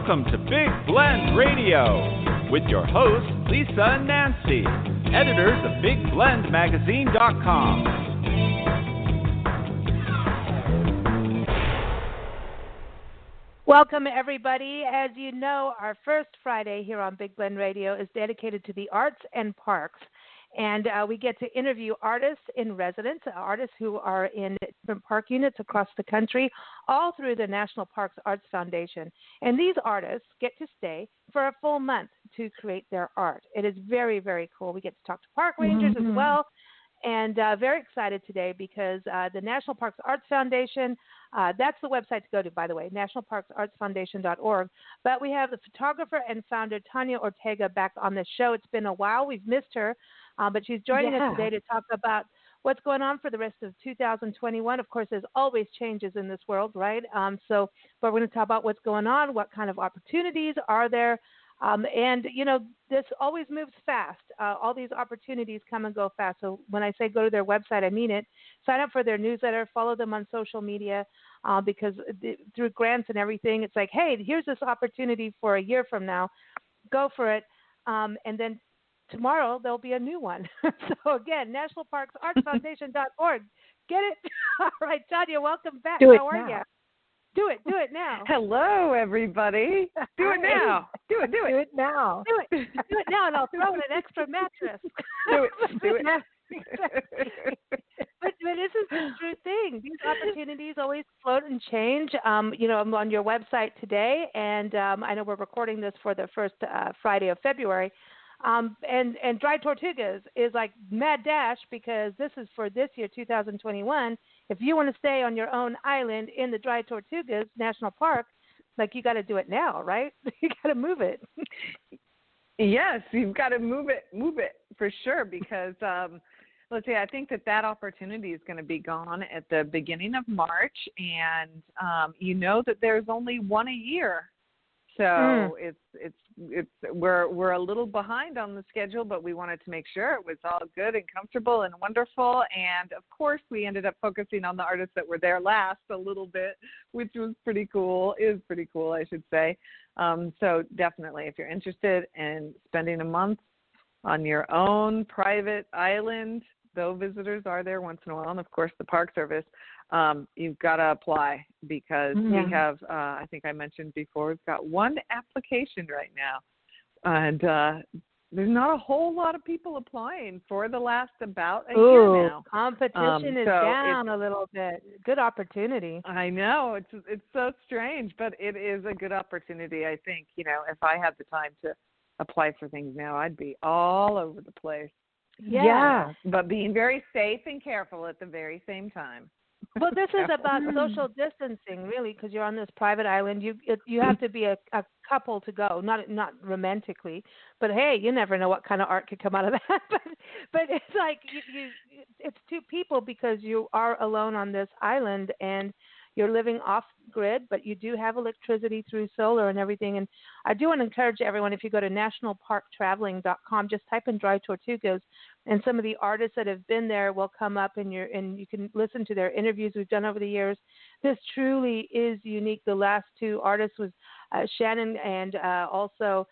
Welcome to Big Blend Radio with your hosts, Lisa and Nancy, editors of BigBlendMagazine.com. Welcome, everybody. As you know, our first Friday here on Big Blend Radio is dedicated to the arts and parks. And we get to interview artists in residence, artists who are in different park units across the country, all through the National Parks Arts Foundation. And these artists get to stay for a full month to create their art. It is very, very cool. We get to talk to park rangers as well. And very excited today because the National Parks Arts Foundation, that's the website to go to, by the way, nationalparksartsfoundation.org. But we have the photographer and founder, Tanya Ortega, back on the show. It's been a while. We've missed her, but she's joining us today to talk about what's going on for the rest of 2021. Of course, there's always changes in this world, right? But we're going to talk about what's going on, what kind of opportunities are there. And, you know, this always moves fast. All these opportunities come and go fast. So when I say go to their website, I mean it. Sign up for their newsletter, follow them on social media, because through grants and everything, it's like, hey, here's this opportunity for a year from now. Go for it. And then tomorrow there'll be a new one. So, again, nationalparksartsfoundation.org. Get it? All right, Tanya, welcome back. How are you? Do it now. Hello, everybody. Do it now. Do it. Do it now. Do it now, and I'll throw in an extra mattress. Do it. But this is the true thing. These opportunities always float and change. You know, I'm on your website today, and I know we're recording this for the first Friday of February. And Dry-Tortugas is like mad dash because this is for this year, 2021. If you want to stay on your own island in the Dry-Tortugas National Park, like you got to do it now, right? You got to move it. Yes, you've got to move it for sure because, let's see, I think that opportunity is going to be gone at the beginning of March. And you know that there's only one a year. So we're a little behind on the schedule, but we wanted to make sure it was all good and comfortable and wonderful. And of course, we ended up focusing on the artists that were there last a little bit, which was pretty cool. Is pretty cool, I should say. So definitely, if you're interested in spending a month on your own private island, though visitors are there once in a while, and of course the Park Service, you've got to apply because we have, I think I mentioned before, we've got one application right now. And there's not a whole lot of people applying for the last about a year now. Competition is down a little bit. Good opportunity. I know. It's so strange, but it is a good opportunity. I think, you know, if I had the time to apply for things now, I'd be all over the place. Yeah. But being very safe and careful at the very same time. Well, this is about social distancing, really, because you're on this private island. You have to be a couple to go, not romantically, but hey, you never know what kind of art could come out of that. but it's like it's two people because you are alone on this island and you're living off grid, but you do have electricity through solar and everything. And I do want to encourage everyone, if you go to nationalparktraveling.com, just type in Dry-Tortugas, and some of the artists that have been there will come up and you can listen to their interviews we've done over the years. This truly is unique. The last two artists was Shannon and also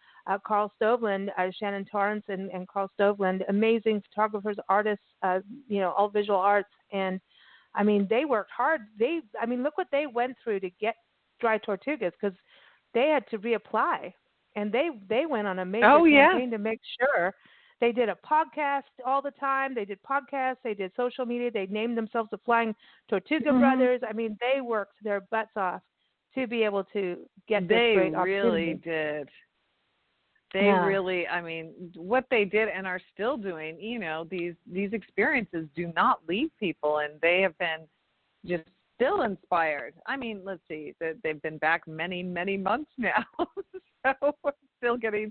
Carl Stovland, Shannon Torrance and Carl Stovland, amazing photographers, artists, all visual arts. And I mean, they worked hard. Look what they went through to get Dry-Tortugas because they had to reapply, and they went on a major campaign to make sure. They did a podcast all the time. They did podcasts. They did social media. They named themselves the Flying Tortuga Brothers. I mean, they worked their butts off to be able to get this great opportunity. They really did. They really, I mean, what they did and are still doing, you know, these experiences do not leave people, and they have been just still inspired. I mean, let's see, they've been back many, many months now, so we're still getting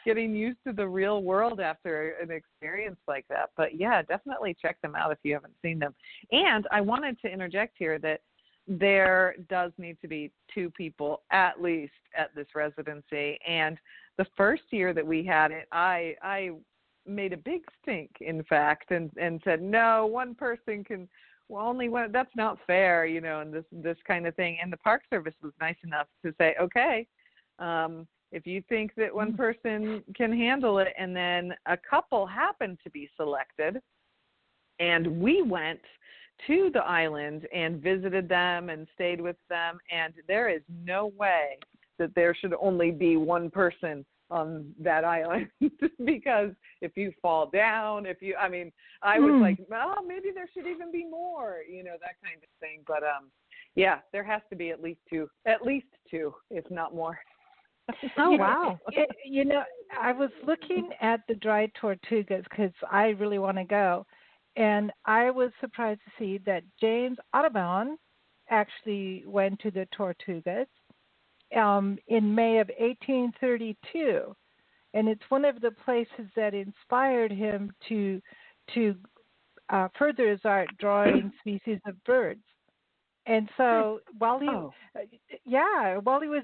used to the real world after an experience like that. But yeah, definitely check them out if you haven't seen them. And I wanted to interject here that there does need to be two people at least at this residency. And the first year that we had it, I made a big stink, in fact, and said, no, one person can, well, only one, that's not fair, you know, and this kind of thing. And the Park Service was nice enough to say, okay, If you think that one person can handle it, and then a couple happened to be selected, and we went to the island and visited them and stayed with them, and there is no way that there should only be one person on that island because if you fall down, I was like, oh, maybe there should even be more, that kind of thing. But yeah, there has to be at least two, if not more. Oh, wow. I was looking at the Dry-Tortugas because I really want to go. And I was surprised to see that James Audubon actually went to the Tortugas in May of 1832. And it's one of the places that inspired him to further his art drawing species of birds. And so while he was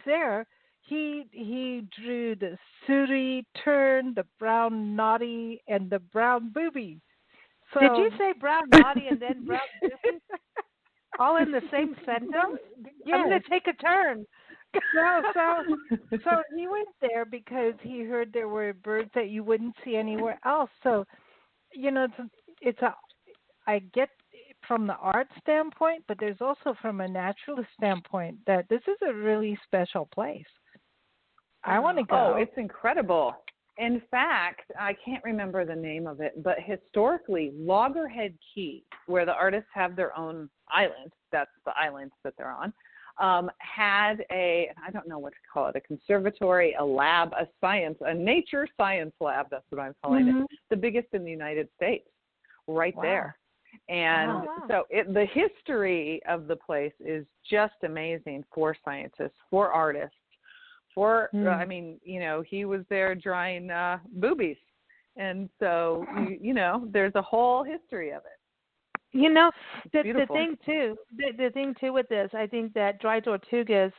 there, he drew the sooty tern, the brown noddy, and the brown booby. So, did you say brown noddy and then brown booby? All in the same sentence? Yes. I'm going to take a turn. So he went there because he heard there were birds that you wouldn't see anywhere else. So, I get from the art standpoint, but there's also from a naturalist standpoint that this is a really special place. I want to go. Oh, it's incredible. In fact, I can't remember the name of it, but historically, Loggerhead Key, where the artists have their own island, that's the island that they're on, had I don't know what to call it, a conservatory, a lab, a nature science lab, that's what I'm calling it, the biggest in the United States, right there. And so the history of the place is just amazing for scientists, for artists, he was there drawing boobies. And so, there's a whole history of it. The thing too with this, I think that Dry-Tortugas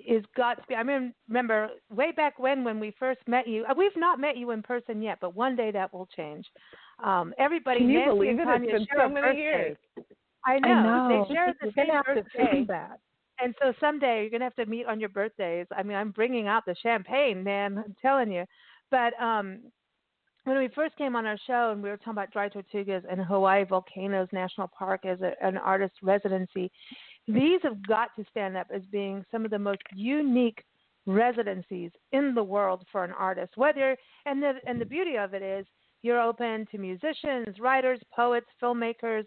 is got to be. I remember way back when we first met you. We've not met you in person yet, but one day that will change. Everybody, can you Nancy believe and it? Tanya, It's been so many years. I know. They share the same birthday. That. And so someday you're going to have to meet on your birthdays. I'm bringing out the champagne, man. I'm telling you. But when we first came on our show and we were talking about Dry-Tortugas and Hawaii-Volcanoes National Park as an artist residency, these have got to stand up as being some of the most unique residencies in the world for an artist. And the beauty of it is you're open to musicians, writers, poets, filmmakers.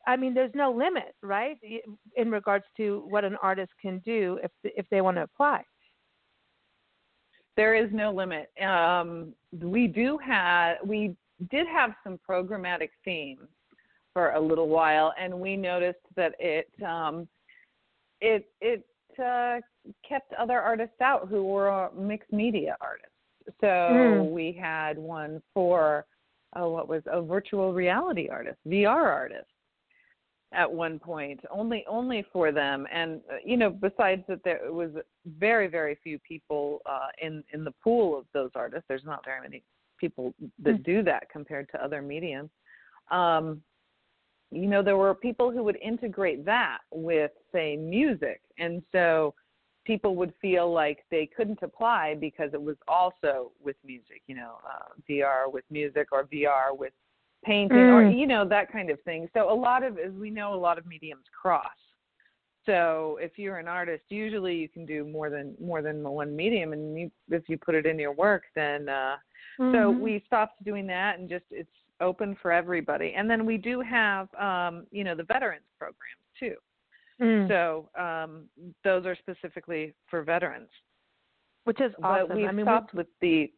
There's no limit, right, in regards to what an artist can do if they want to apply. There is no limit. We did have some programmatic themes for a little while, and we noticed that it kept other artists out who were mixed media artists. So we had one for a virtual reality artist, VR artist. At one point, only for them, and besides that, there was very, very few people in the pool of those artists. There's not very many people that do that compared to other mediums. There were people who would integrate that with, say, music, and so people would feel like they couldn't apply because it was also with music. VR with music or VR with painting or that kind of thing. So as we know, a lot of mediums cross. So if you're an artist, usually you can do more than one medium, and if you put it in your work, then so we stopped doing that, and just it's open for everybody. And then we do have the veterans programs too. So those are specifically for veterans, which is awesome. But we stopped with the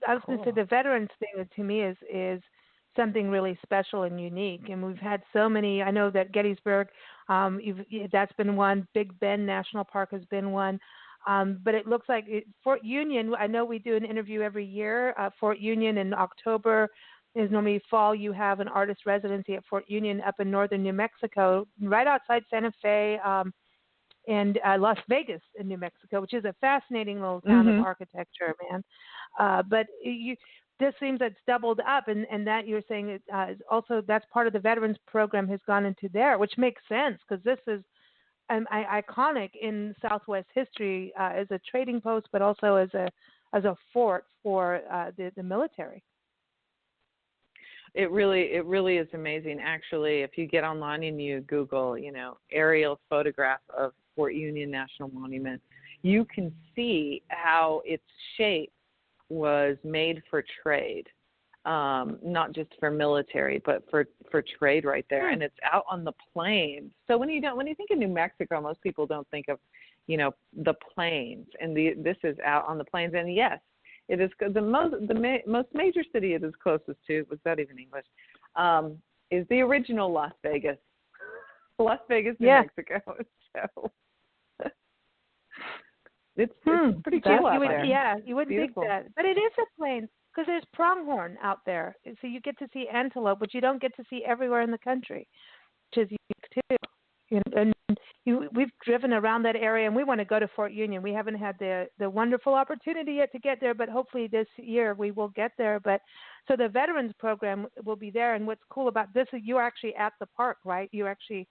I was going to say the veterans thing to me is something really special and unique. And we've had so many. I know that Gettysburg, that's been one. Big Bend National Park has been one. But it looks like Fort Union. I know we do an interview every year. Fort Union in October is normally fall. You have an artist residency at Fort Union up in northern New Mexico, right outside Santa Fe. And Las Vegas in New Mexico, which is a fascinating little town of architecture, man. But this seems it's doubled up, and that you're saying is also that's part of the veterans program has gone into there, which makes sense because this is iconic in Southwest history as a trading post, but also as a fort for the military. It really is amazing. Actually, if you get online and you Google, aerial photograph of Fort Union National Monument, you can see how its shape was made for trade, not just for military, but for trade right there. And it's out on the plains. So when you think of New Mexico, most people don't think of, the plains. And this is out on the plains. And yes, it is the most major city it is closest to. Was that even English? Is the original Las Vegas, New Mexico. So it's pretty cool out there. Yeah, you wouldn't Beautiful. think that, but it is a plain because there's pronghorn out there, so you get to see antelope, which you don't get to see everywhere in the country, which is unique too. We've driven around that area, and we want to go to Fort Union. We haven't had the wonderful opportunity yet to get there, but hopefully this year we will get there. But so the Veterans Program will be there, and what's cool about this is you're actually at the park, right? You actually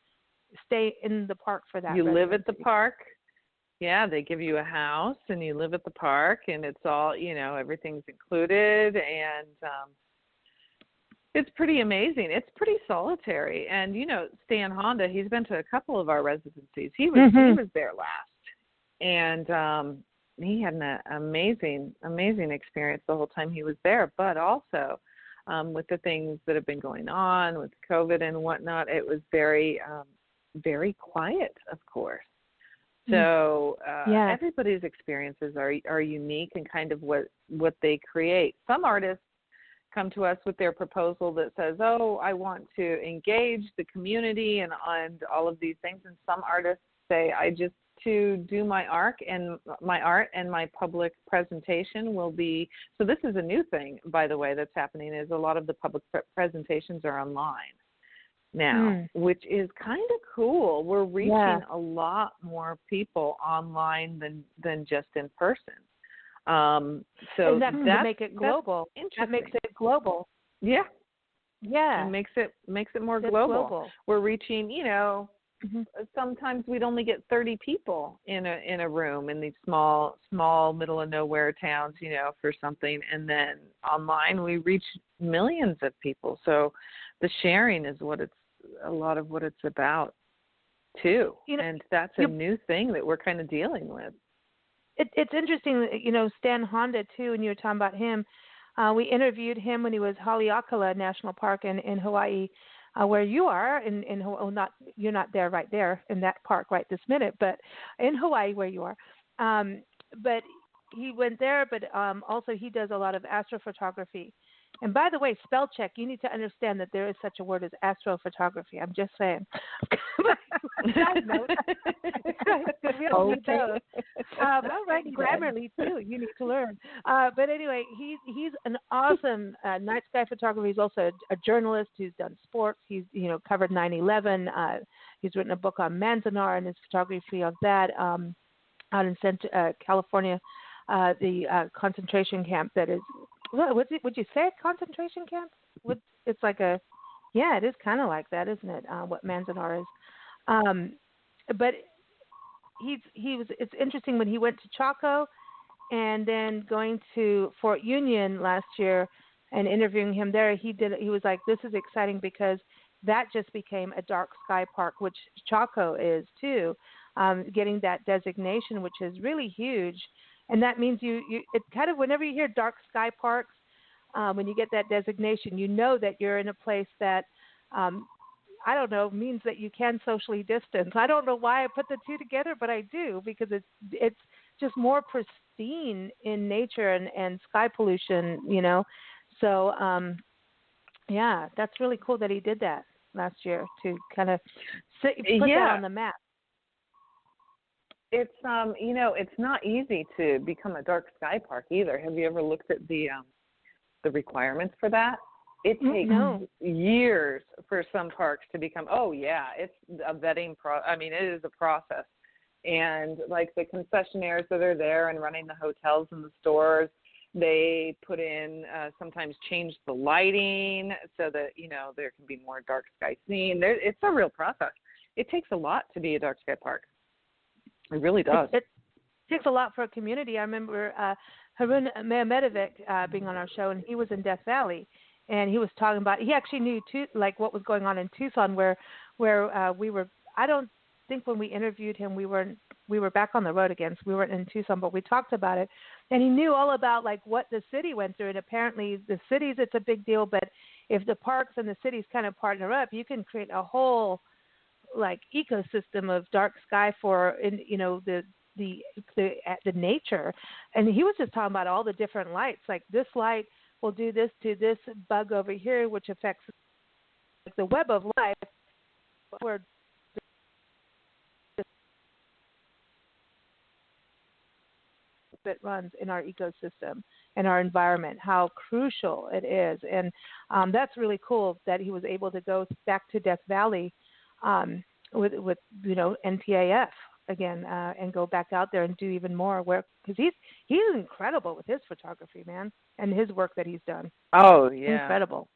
stay in the park for that. You residency. live at the park. Yeah, they give you a house, and you live at the park, and it's all, everything's included, and it's pretty amazing. It's pretty solitary. And, Stan Honda, he's been to a couple of our residencies. He was there last. And he had an amazing experience the whole time he was there. But also with the things that have been going on with COVID and whatnot, it was very, very quiet, of course. So everybody's experiences are unique and kind of what they create. Some artists come to us with their proposal that says, I want to engage the community and all of these things. And some artists say, to do my art and my public presentation will be, so this is a new thing, by the way, that's happening, is a lot of the public presentations are online now, which is kind of cool. We're reaching a lot more people online than just in person. So and that make it global. That makes it global. Yeah. Yeah. It makes it more global. We're reaching, sometimes we'd only get 30 people in a room in these small middle of nowhere towns, for something, and then online we reach millions of people. So the sharing is a lot of what it's about too. And that's a new thing that we're kind of dealing with. It's interesting, Stan Honda, too, and you were talking about him. We interviewed him when he was Haleakala-National-Park in Hawaii, where you are. You're not there right there in that park right this minute, but in Hawaii where you are. But he went there, but also he does a lot of astrophotography. And by the way, spell check, you need to understand that there is such a word as astrophotography. I'm just saying. Side note. We all need those. All right, Grammarly, too. You need to learn. But anyway, he's an awesome night sky photographer. He's also a journalist who's done sports. He's, covered 9/11. He's written a book on Manzanar and his photography of that out in California, the concentration camp that is. Would you say a concentration camp? It's like it is kind of like that, isn't it? What Manzanar is, but it's interesting when he went to Chaco, and then going to Fort Union last year and interviewing him there. He was like, this is exciting because that just became a dark sky park, which Chaco is too, getting that designation, which is really huge. And that means it kind of, whenever you hear dark sky parks, when you get that designation, you know that you're in a place that, I don't know, means that you can socially distance. I don't know why I put the two together, but I do, because it's just more pristine in nature and sky pollution, So, that's really cool that he did that last year to kind of put that on the map. It's it's not easy to become a dark sky park either. Have you ever looked at the requirements for that? It takes years for some parks to become. It's a vetting it is a process, and like the concessionaires that are there and running the hotels and the stores, they put in sometimes change the lighting so that there can be more dark sky seen. It's a real process. it takes a lot to be a dark sky park. It really does. It takes a lot for a community. I remember Harun Mehmedovic being on our show, and he was in Death Valley, and he was talking about, he actually knew like what was going on in Tucson, where we were. I don't think when we interviewed him we were back on the road again, so we weren't in Tucson, but we talked about it, and he knew all about like what the city went through. And apparently the cities, it's a big deal, but if the parks and the cities kind of partner up, you can create a whole like ecosystem of dark sky for the nature. And he was just talking about all the different lights, like this light will do this to this bug over here, which affects the web of life where it runs in our ecosystem and our environment, how crucial it is. And that's really cool that he was able to go back to Death Valley with NTAF again and go back out there and do even more work, because he's incredible with his photography, man, and his work that he's done. Oh, yeah. Incredible.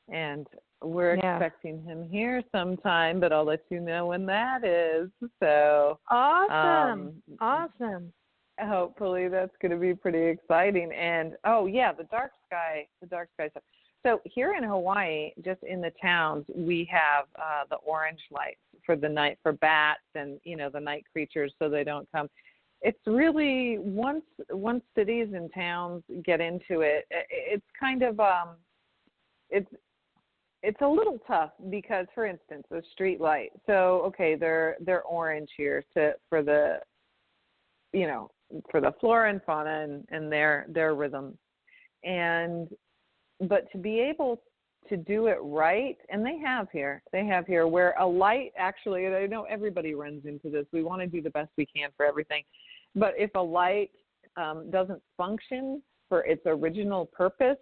And we're expecting him here sometime, but I'll let you know when that is. So awesome. Hopefully that's going to be pretty exciting. And the dark sky stuff. So here in Hawaii, just in the towns, we have the orange lights for the night for bats and the night creatures, so they don't come. It's really once cities and towns get into it, it's kind of it's a little tough because, for instance, a street light. So okay, they're orange here for the flora and fauna and their rhythms, but to be able to do it right, and they have here where a light actually, and I know everybody runs into this, we want to do the best we can for everything, but if a light doesn't function for its original purpose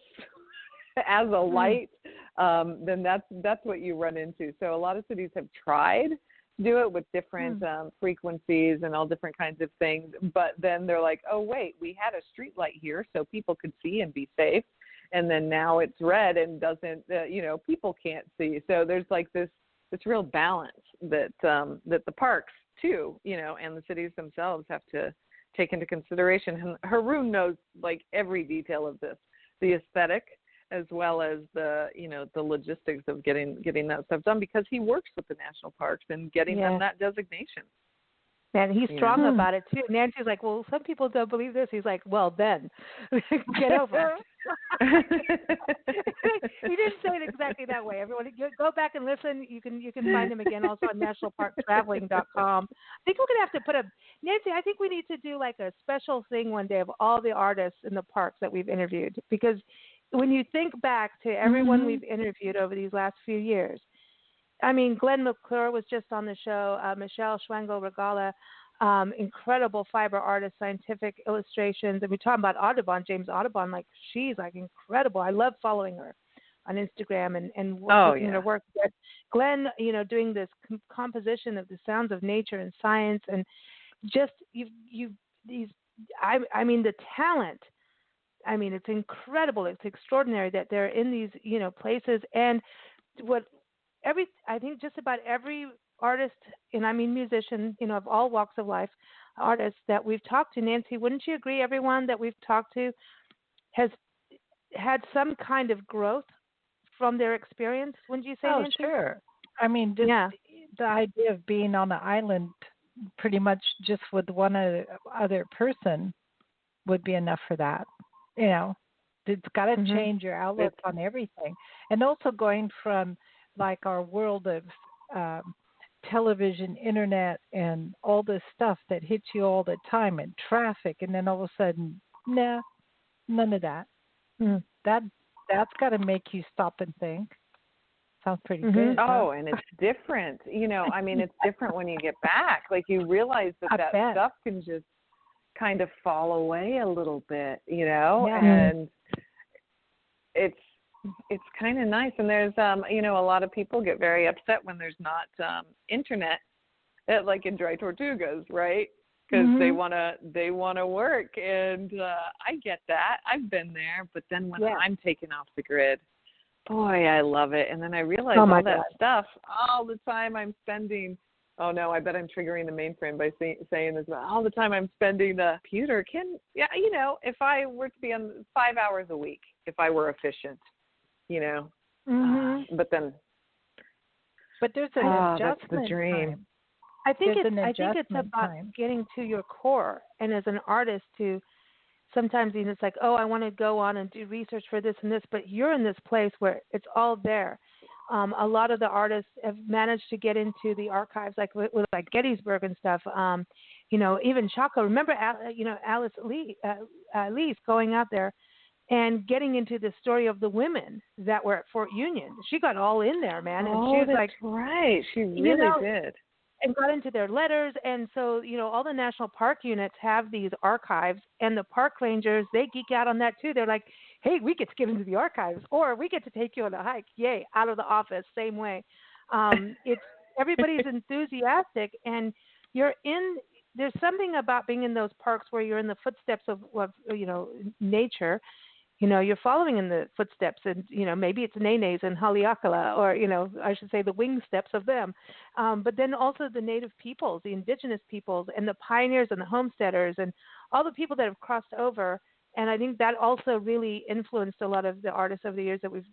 as a light, then that's what you run into. So a lot of cities have tried to do it with different frequencies and all different kinds of things, but then they're like, oh wait, we had a street light here so people could see and be safe, and then now it's red and doesn't, people can't see. So there's like this real balance that the parks too, and the cities themselves have to take into consideration. And Harun knows like every detail of this, the aesthetic as well as the logistics of getting that stuff done, because he works with the national parks and getting them that designation. Man, he's strong about it too. Nancy's like, well, some people don't believe this. He's like, well, then get over it. He didn't say it exactly that way. Everyone, go back and listen. You can find him again also on nationalparktraveling.com. I think we're gonna have to put Nancy, I think we need to do like a special thing one day of all the artists in the parks that we've interviewed, because when you think back to everyone we've interviewed over these last few years, I mean, Glenn McClure was just on the show, Michelle Schwengel-Regala, incredible fiber artist, scientific illustrations. And we're talking about Audubon, James Audubon, like she's like incredible. I love following her on Instagram and looking at her work. But Glenn, doing this composition of the sounds of nature and science, and just I mean, the talent. I mean, it's incredible. It's extraordinary that they're in these, places. And I think just about every artist, and I mean musician, of all walks of life, artists that we've talked to, Nancy, wouldn't you agree everyone that we've talked to has had some kind of growth from their experience? Wouldn't you say, Nancy? Oh, sure. I mean, just the idea of being on an island pretty much just with one other person would be enough for that. It's got to change your outlook on everything. And also going from like our world of television, internet, and all this stuff that hits you all the time, and traffic, and then all of a sudden, none of that. That's got to make you stop and think. Sounds pretty good. Oh, and it's different. I mean, it's different when you get back. Like you realize that stuff can just kind of fall away a little bit, and it's kind of nice. And there's a lot of people get very upset when there's not internet like in Dry-Tortugas, right? Because they want to work, and I get that. I've been there, but then when I'm taken off the grid, boy, I love it. And then I realize all that stuff, all the time I'm spending Oh no, I bet I'm triggering the mainframe by saying this about all the time I'm spending the computer. If I were to be on 5 hours a week, if I were efficient, but then. But there's an adjustment. That's the dream. Time. I think it's about getting to your core, and as an artist to sometimes even it's like, oh, I want to go on and do research for this and this, but you're in this place where it's all there. A lot of the artists have managed to get into the archives, like with like Gettysburg and stuff. Even Chaco. Remember, Alice Lee's going out there and getting into the story of the women that were at Fort Union. She got all in there, man. And she was that's right. She really did. And got into their letters. And so, all the national park units have these archives, and the park rangers, they geek out on that too. They're like, hey, we get to get into the archives, or we get to take you on a hike. Yay, out of the office, same way. It's everybody's enthusiastic, and there's something about being in those parks where you're in the footsteps of nature. You're following in the footsteps, and maybe it's Nene's and Haleakala, or I should say the wing steps of them. But then also the native peoples, the indigenous peoples, and the pioneers and the homesteaders, and all the people that have crossed over. And I think that also really influenced a lot of the artists over the years that we've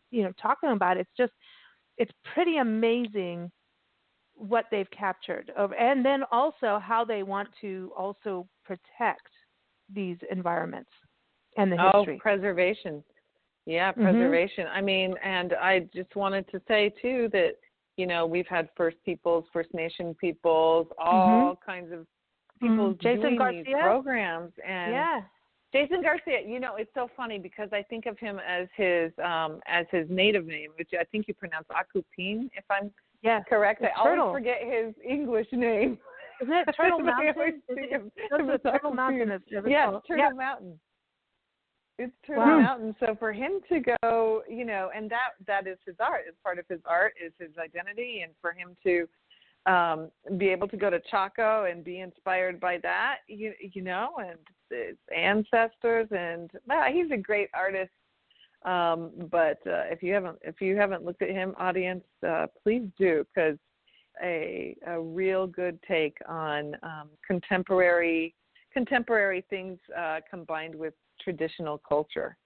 talking about. It's pretty amazing what they've captured over, and then also how they want to also protect these environments. And the history. Oh, preservation. Yeah, preservation. I mean, and I just wanted to say, too, that, we've had First Peoples, First Nation peoples, all kinds of people doing these programs. And Jason Garcia, it's so funny because I think of him as his native name, which I think you pronounce Akupin, if I'm correct. I always forget his English name. Isn't it Turtle Mountain? Turtle Mountain. Turtle Mountain. It's Turtle Mountain. So for him to go, and that is his art. It's part of his art, is his identity. And for him to be able to go to Chaco and be inspired by that, and his ancestors. And he's a great artist. But if you haven't looked at him, audience, please do, because a real good take on contemporary things combined with traditional culture,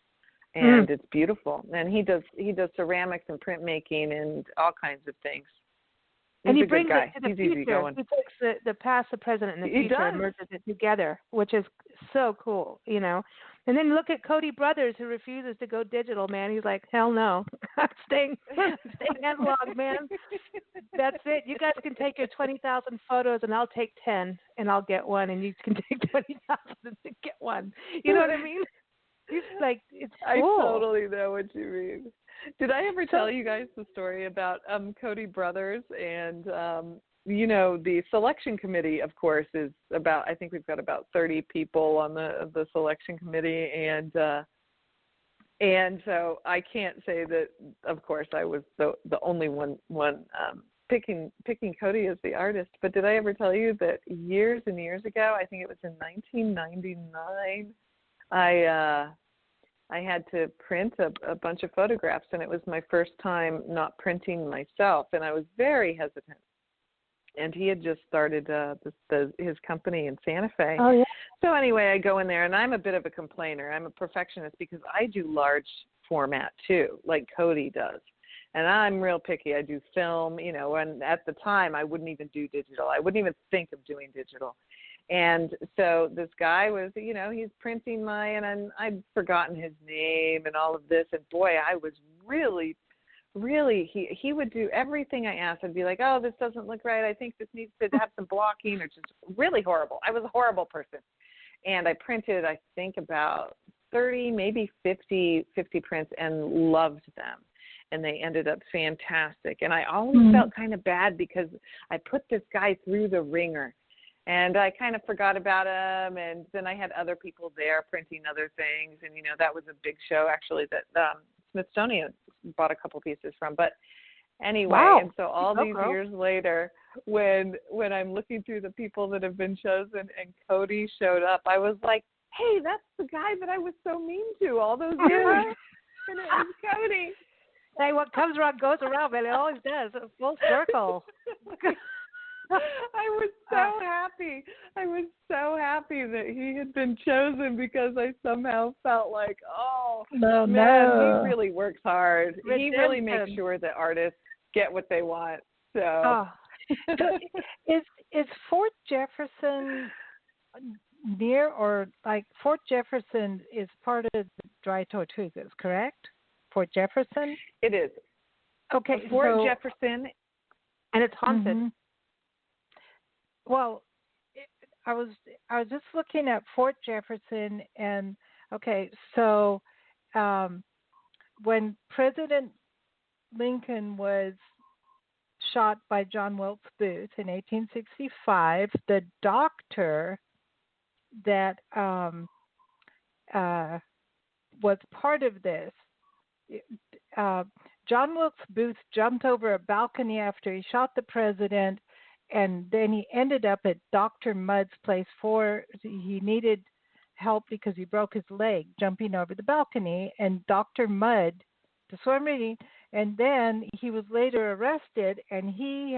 and it's beautiful. And he does ceramics and printmaking and all kinds of things. And he brings it to the future. He takes the past, the present, and the future and merges it together, which is so cool, And then look at Cody Brothers, who refuses to go digital, man. He's like, hell no. I'm staying analog, man. That's it. You guys can take your 20,000 photos, and I'll take 10, and I'll get one, and you can take 20,000 and get one. You know what I mean? It's like, it's cool. I totally know what you mean. Did I ever tell you guys the story about Cody Brothers and the selection committee, of course, is about, I think we've got about 30 people on the selection committee, and so I can't say that, of course, I was the only one picking Cody as the artist. But did I ever tell you that years and years ago, I think it was in 1999, I had to print a bunch of photographs, and it was my first time not printing myself, and I was very hesitant. And he had just started his company in Santa Fe. Oh, yeah. So anyway, I go in there, and I'm a bit of a complainer. I'm a perfectionist because I do large format too, like Cody does. And I'm real picky. I do film, and at the time I wouldn't even do digital. I wouldn't even think of doing digital. And so this guy was, he's printing and I'd forgotten his name and all of this. And boy, I was really, he would do everything I asked. I'd be like, oh, this doesn't look right. I think this needs to have some blocking, or just really horrible. I was a horrible person. And I printed, I think, about 30, maybe 50 prints, and loved them. And they ended up fantastic. And I always felt kind of bad because I put this guy through the ringer. And I kind of forgot about him, and then I had other people there printing other things, and, that was a big show, actually, that Smithsonian bought a couple pieces from. But anyway, and so all these years later, when I'm looking through the people that have been chosen and Cody showed up, I was like, hey, that's the guy that I was so mean to all those years. And it was Cody. Hey, what comes around goes around, man. It always does. Full circle. I was so happy. I was so happy that he had been chosen because I somehow felt like, no, he really works hard. Redemption. He really makes sure that artists get what they want. So, So is Fort Jefferson near, or like Fort Jefferson is part of the Dry-Tortugas, correct? Fort Jefferson? it is. Okay, Fort Jefferson. And it's haunted. Mm-hmm. Well, I was just looking at Fort Jefferson, and okay, so when President Lincoln was shot by John Wilkes Booth in 1865, the doctor that was part of this, John Wilkes Booth jumped over a balcony after he shot the president, and then he ended up at Dr. Mudd's place he needed help because he broke his leg jumping over the balcony, and Dr. Mudd, the swim meeting, and then he was later arrested, and he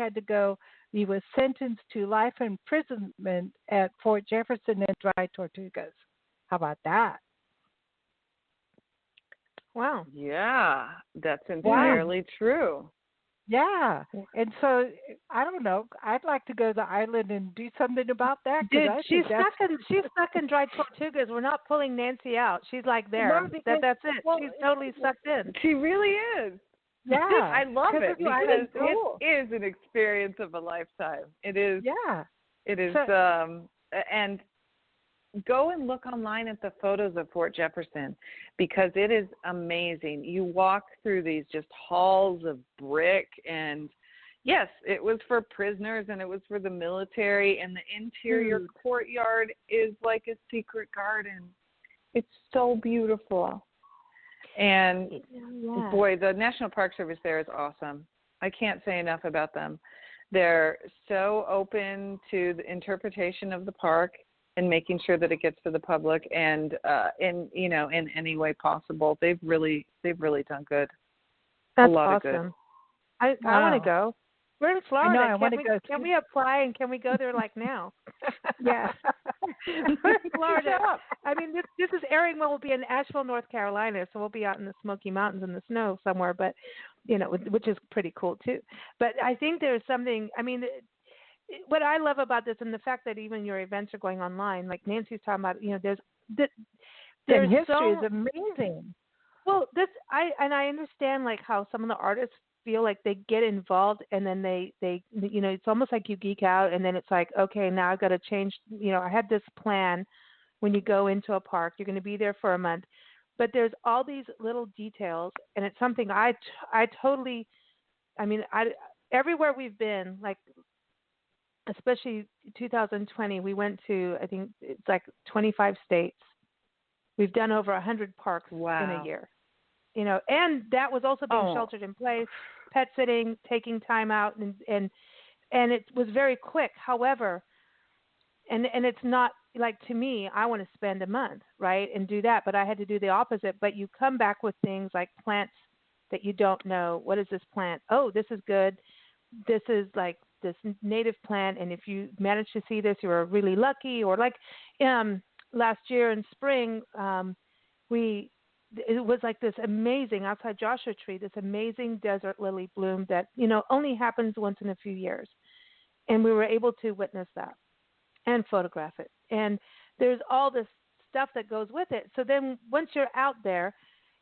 was sentenced to life imprisonment at Fort Jefferson and Dry-Tortugas. How about that? Wow. Yeah, that's entirely true. Yeah, and so I don't know. I'd like to go to the island and do something about that. Dude, she's stuck in Dry-Tortugas. We're not pulling Nancy out. She's like there. No, because, that's it. well, she's totally sucked in. She really is. Yeah, I love it because cool. it is an experience of a lifetime. It is. Yeah. It is. So, and go and look online at the photos of Fort Jefferson because it is amazing. You walk through these just halls of brick, and yes, it was for prisoners and it was for the military, and the interior courtyard is like a secret garden. It's so beautiful. And boy, the National Park Service there is awesome. I can't say enough about them. They're so open to the interpretation of the park and making sure that it gets to the public, and in any way possible. They've really done good. That's a lot awesome. of good. I want to go. We're in Florida. I want to go. Can we apply, and can we go there like now? Yeah. We're in Florida. I mean, this is airing when we'll be in Asheville, North Carolina, so we'll be out in the Smoky Mountains in the snow somewhere, but which is pretty cool too. But I think there's something. I mean, what I love about this, and the fact that even your events are going online, like Nancy's talking about, there's history is amazing. Well, I understand like how some of the artists feel like they get involved and then they it's almost like you geek out, and then it's like, okay, now I've got to change. I had this plan. When you go into a park, you're going to be there for a month, but there's all these little details, and it's something I totally. I mean, everywhere we've been, like, especially 2020, we went to, I think it's like 25 states. We've done over 100 parks in a year, and that was also being sheltered in place, pet sitting, taking time out, and it was very quick. However, and it's not like, to me, I want to spend a month, right, and do that, but I had to do the opposite. But you come back with things like plants that you don't know. What is this plant? Oh, this is good. This is like this native plant, and if you manage to see this, you're really lucky. Or like last year in spring, it was like this amazing, outside Joshua Tree, this amazing desert lily bloom that only happens once in a few years, and we were able to witness that and photograph it. And there's all this stuff that goes with it. So then once you're out there,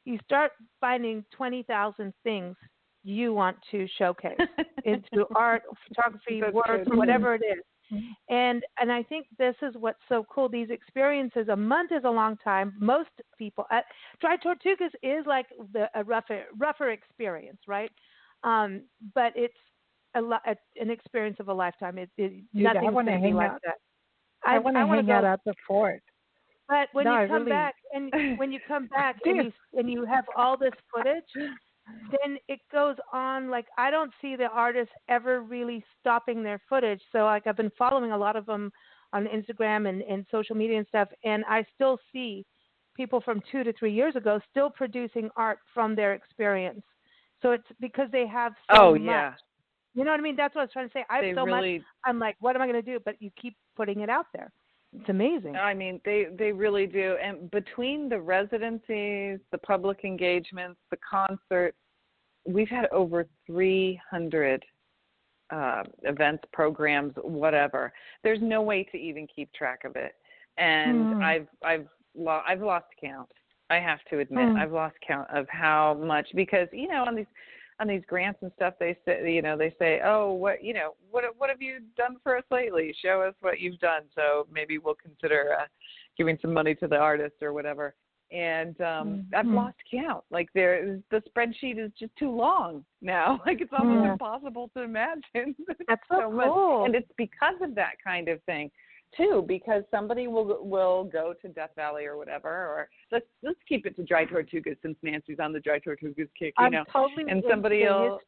you start finding 20,000 things you want to showcase into art, photography, words, whatever it is. And I think this is what's so cool. These experiences, a month is a long time. Most people, Dry-Tortugas is like a rougher experience, right? But it's an experience of a lifetime. Nothing's going to be like that. I want to hang out at the fort. But when you come back, and and you have all this footage, then it goes on. Like, I don't see the artists ever really stopping their footage. So like, I've been following a lot of them on Instagram and social media and stuff, and I still see people from 2 to 3 years ago still producing art from their experience. So it's because they have so much. You know what I mean? That's what I was trying to say. I have so really, much. I'm like, what am I going to do? But you keep putting it out there. It's amazing. I mean, they really do. And between the residencies, the public engagements, the concerts, we've had over 300 events, programs, whatever. There's no way to even keep track of it. And I've lost count. I have to admit, I've lost count of how much, because on these grants and stuff, they say, oh, what have you done for us lately? Show us what you've done, so maybe we'll consider giving some money to the artist or whatever. And I've lost count. Like the spreadsheet is just too long now. Like it's almost impossible to imagine. That's so cool. much. And it's because of that kind of thing too, because somebody will go to Death Valley or whatever, or let's keep it to Dry-Tortugas, since Nancy's on the Dry-Tortugas kick, I'm totally and somebody will.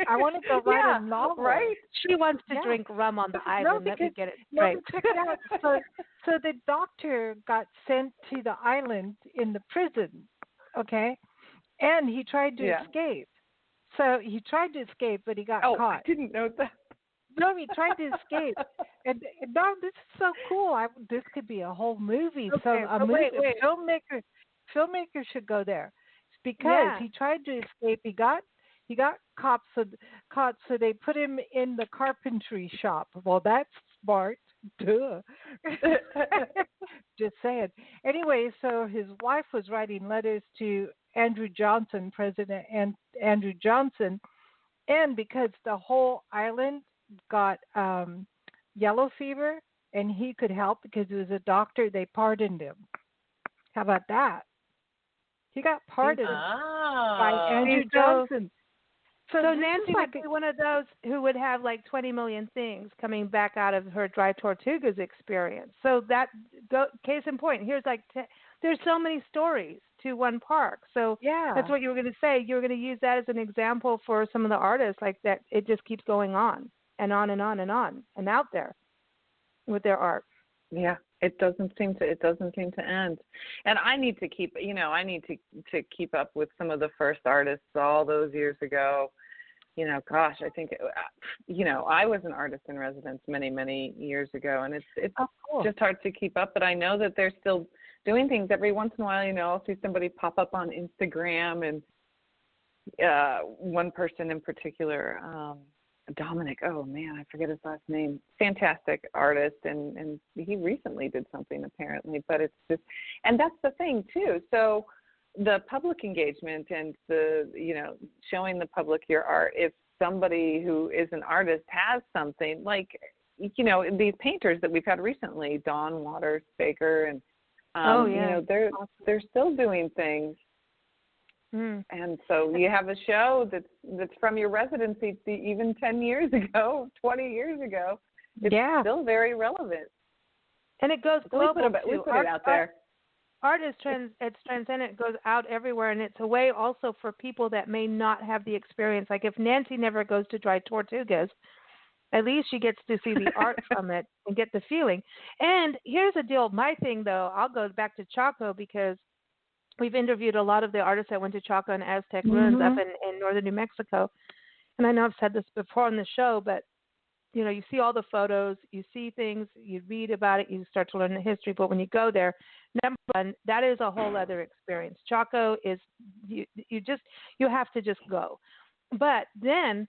I want to go write a novel. Right? She wants to drink rum on the island. Let me get it straight. Check it out. So the doctor got sent to the island in the prison, okay, and he tried to escape. So he tried to escape, but he got caught. I didn't know that. No, he tried to escape. And no, this is so cool. This could be a whole movie. Okay, so filmmaker should go there, because he tried to escape. He got caught, so they put him in the carpentry shop. Well, that's smart. Duh. Just saying. Anyway, so his wife was writing letters to Andrew Johnson, President Andrew Johnson, and because the whole island got yellow fever, and he could help because he was a doctor, they pardoned him. How about that? He got pardoned by Andrew Johnson. So Nancy would be one of those who would have like 20 million things coming back out of her Dry-Tortugas experience. So case in point, here's there's so many stories to one park. So that's what you were going to say. You were going to use that as an example for some of the artists, like that. It just keeps going on and on and on and on and out there with their art. Yeah, it doesn't seem to end. And I need to keep, to keep up with some of the first artists all those years ago. Gosh, I think, I was an artist in residence many, many years ago, and it's just hard to keep up. But I know that they're still doing things every once in a while. I'll see somebody pop up on Instagram, and one person in particular, Dominic, oh man, I forget his last name, fantastic artist, and he recently did something apparently, but it's just, and that's the thing too. So the public engagement and the, showing the public your art, if somebody who is an artist has something like, these painters that we've had recently, Dawn Waters Baker, and they're still doing things. And so you have a show that's from your residency even 10 years ago, 20 years ago. It's still very relevant. And it goes global. We put it out there. Art is it's transcendent. It goes out everywhere, and it's a way also for people that may not have the experience. Like if Nancy never goes to Dry-Tortugas, at least she gets to see the art from it and get the feeling. And here's the deal. My thing, though, I'll go back to Chaco, because we've interviewed a lot of the artists that went to Chaco and Aztec ruins up in northern New Mexico. And I know I've said this before on the show, but, you see all the photos, you see things, you read about it, you start to learn the history. But when you go there, number one, that is a whole other experience. Chaco is, you have to just go. But then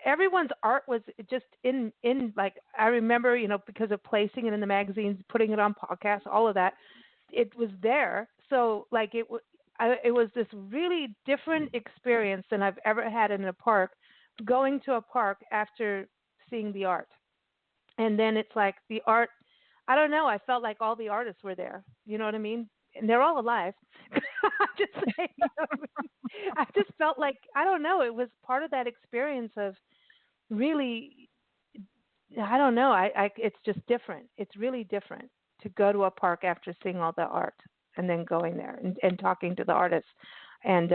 everyone's art was just in like, I remember, because of placing it in the magazines, putting it on podcasts, all of that, it was there. So like it was this really different experience than I've ever had in a park, going to a park after seeing the art. And then it's like the art, I don't know, I felt like all the artists were there. You know what I mean? And they're all alive. I'm just saying, I just felt like, I don't know, it was part of that experience of really, I don't know, it's just different. It's really different to go to a park after seeing all the art and then going there and talking to the artists. And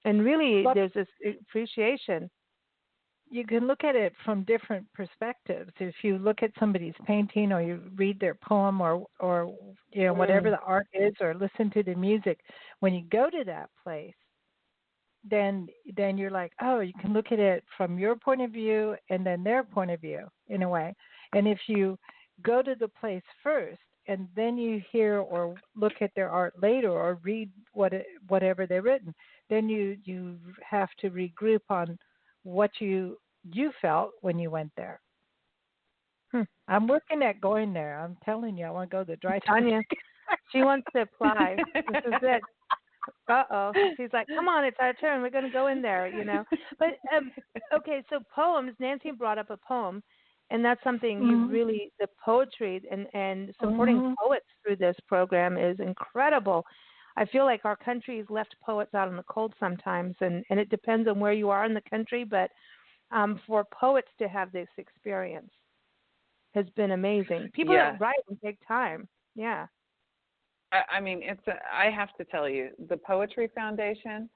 really there's this appreciation. You can look at it from different perspectives. If you look at somebody's painting, or you read their poem, or whatever the art is, or listen to the music, when you go to that place, then you're like, oh, you can look at it from your point of view and then their point of view in a way. And if you go to the place first and then you hear or look at their art later or read whatever they've written, then you have to regroup on what you felt when you went there. I'm working at going there. I'm telling you, I want to go to the Dry-Tortugas. Tanya, she wants to apply. This is it. Uh-oh. She's like, come on, it's our turn. We're going to go in there, But, okay, so poems, Nancy brought up a poem, and that's something you really, the poetry and supporting poets through this program is incredible. I feel like our country's left poets out in the cold sometimes, and it depends on where you are in the country, but for poets to have this experience has been amazing. People that write and take time. Yeah. I mean, I have to tell you, the Poetry Foundation.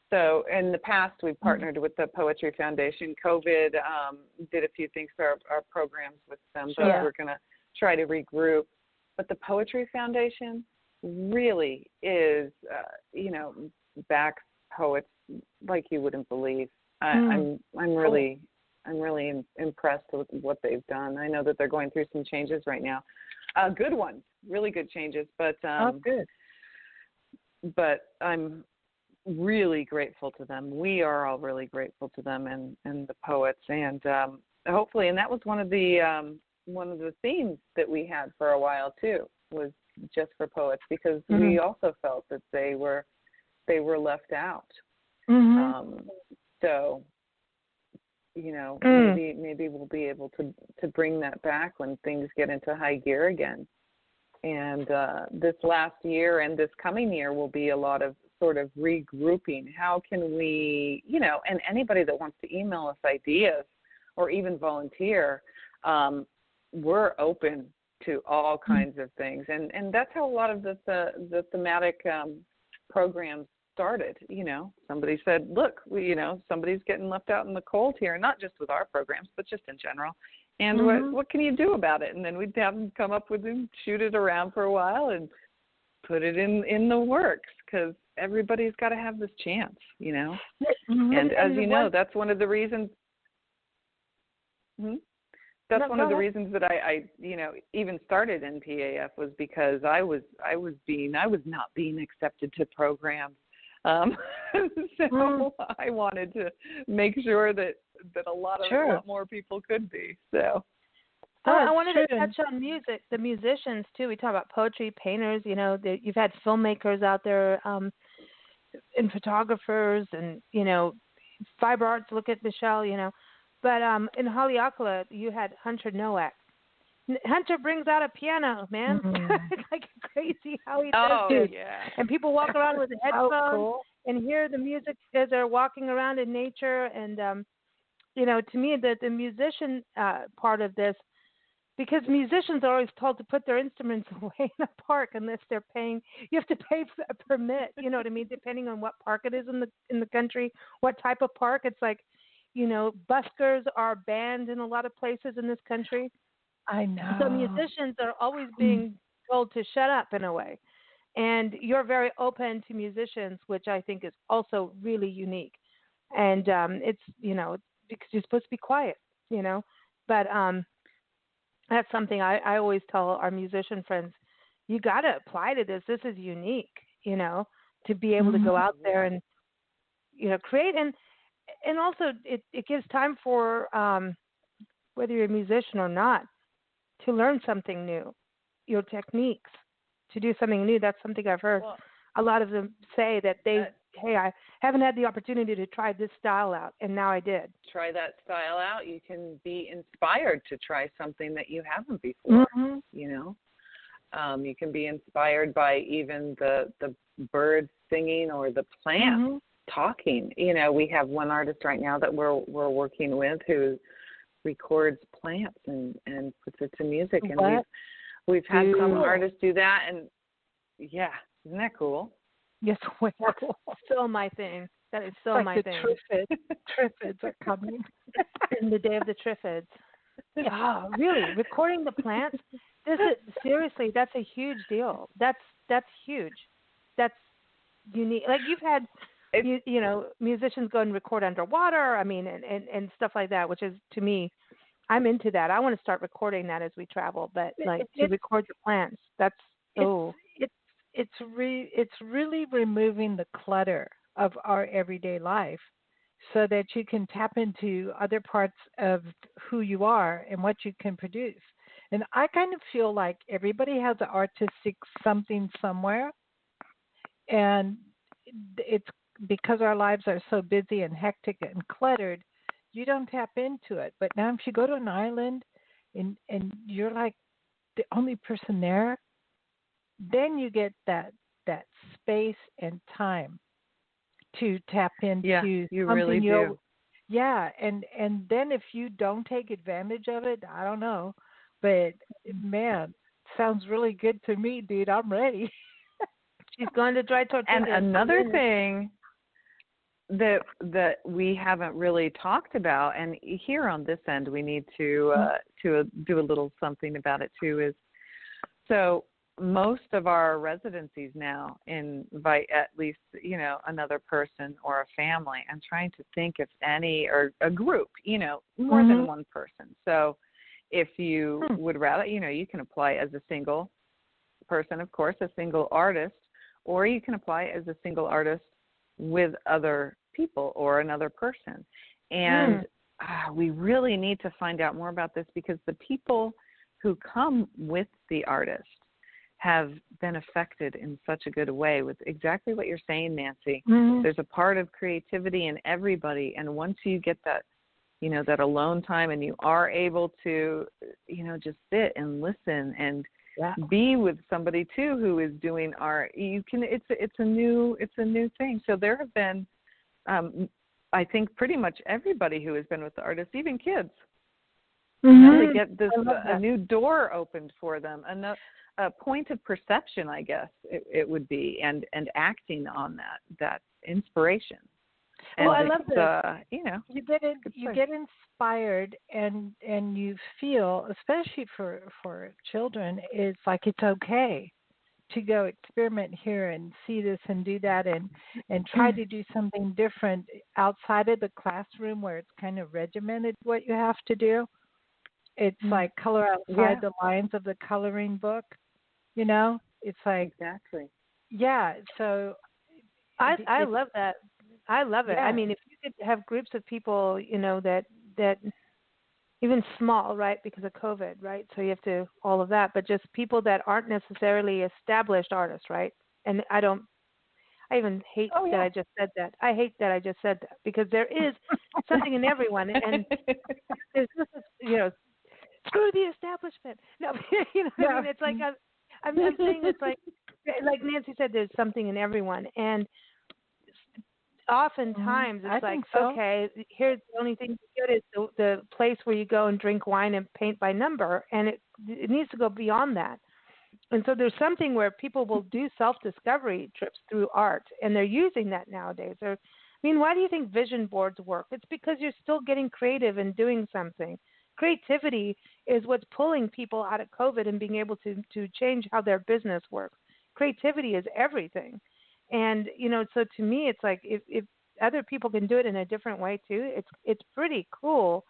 So in the past, we've partnered with the Poetry Foundation. COVID did a few things for our programs with them, but we're going to try to regroup. But the Poetry Foundation really is, backs poets like you wouldn't believe. I'm really impressed with what they've done. I know that they're going through some changes right now, good ones, really good changes. But good. But I'm really grateful to them. We are all really grateful to them and the poets, and hopefully. And that was one of the themes that we had for a while too, was just for poets, because we also felt that they were left out. So, maybe we'll be able to bring that back when things get into high gear again. And this last year and this coming year will be a lot of sort of regrouping. How can we, and anybody that wants to email us ideas or even volunteer, we're open to all kinds of things. And that's how a lot of the thematic programs started. Somebody said, look, somebody's getting left out in the cold here, not just with our programs, but just in general. And what can you do about it? And then we'd have them come up with them, shoot it around for a while, and put it in the works, because everybody's got to have this chance, And as you know, that's one of the reasons. That's one of the reasons that I even started in PAF, was because I was not being accepted to programs. So I wanted to make sure that a lot more people could be. So I wanted to touch on music, the musicians too. We talk about poetry, painters. You've had filmmakers out there, and photographers, and fiber arts. Look at Michelle. But in Haleakala, you had Hunter Nowak. Hunter brings out a piano, man. It's like crazy how he does it. Yeah. And people walk around with headphones and hear the music as they're walking around in nature. And, to me, the musician part of this, because musicians are always told to put their instruments away in a park unless they're paying. You have to pay for a permit, you know what I mean, depending on what park it is in the country, what type of park. It's like, buskers are banned in a lot of places in this country. I know. So musicians are always being told to shut up in a way. And you're very open to musicians, which I think is also really unique. And it's, because you're supposed to be quiet, But that's something I always tell our musician friends, you got to apply to this. This is unique, to be able to go out there and, create. And also it gives time for, whether you're a musician or not, to learn something new, your techniques, to do something new. That's something I've heard a lot of them say, that hey, I haven't had the opportunity to try this style out, and now I did. Try that style out. You can be inspired to try something that you haven't before, You can be inspired by even the birds singing or the plants talking. We have one artist right now that we're working with who records plants and puts it to music, and we've had some artists do that, and isn't that cool? Yes, that's still my thing. That is still my thing. Triffids are coming. In the day of the Triffids. Oh, really? Recording the plants? Seriously, that's a huge deal. That's huge. That's unique. Like, you've had musicians go and record underwater. I mean, and stuff like that, which is, to me, I'm into that. I want to start recording that as we travel, but to record the plants. That's it's really removing the clutter of our everyday life, so that you can tap into other parts of who you are and what you can produce. And I kind of feel like everybody has an artistic something somewhere, and it's because our lives are so busy and hectic and cluttered, you don't tap into it. But now if you go to an island and you're like the only person there, then you get that space and time to tap into you really do. Yeah, and then if you don't take advantage of it, I don't know, but man, sounds really good to me, dude. I'm ready. She's going to Dry-Tortugas. And another thing that we haven't really talked about, and here on this end we need to do a little something about it too, is so most of our residencies now invite at least, another person or a family. I'm trying to think if any, or a group, more than one person. So if you would rather, you can apply as a single person, of course, a single artist, or you can apply as a single artist with other people or another person. And we really need to find out more about this, because the people who come with the artist have been affected in such a good way with exactly what you're saying, Nancy. There's a part of creativity in everybody, and once you get that, that alone time, and you are able to, just sit and listen and be with somebody too who is doing art, you can. It's a new thing. So there have been, I think, pretty much everybody who has been with the artist, even kids. They get this a new door opened for them, a point of perception, I guess it would be, and acting on that inspiration. And I love this. You get inspired, and you feel, especially for children, it's like it's okay to go experiment here and see this and do that, and try to do something different outside of the classroom where it's kind of regimented what you have to do. It's like color outside the lines of the coloring book. It's like exactly. Yeah, so I love that. I love it. Yeah. I mean, if you could have groups of people, that even small, right, because of COVID, right? So you have to all of that, but just people that aren't necessarily established artists, right? And I even hate that I just said that. I hate that I just said that, because there is something in everyone, and there's this, screw the establishment. No, what I mean? It's like I'm saying it's like Nancy said, there's something in everyone, and oftentimes it's like, okay, here's the only thing good is the place where you go and drink wine and paint by number, and it needs to go beyond that. And so there's something where people will do self-discovery trips through art, and they're using that nowadays. Why do you think vision boards work? It's because you're still getting creative and doing something. Creativity is what's pulling people out of COVID and being able to change how their business works. Creativity is everything. And, so to me, it's like if other people can do it in a different way too, it's pretty cool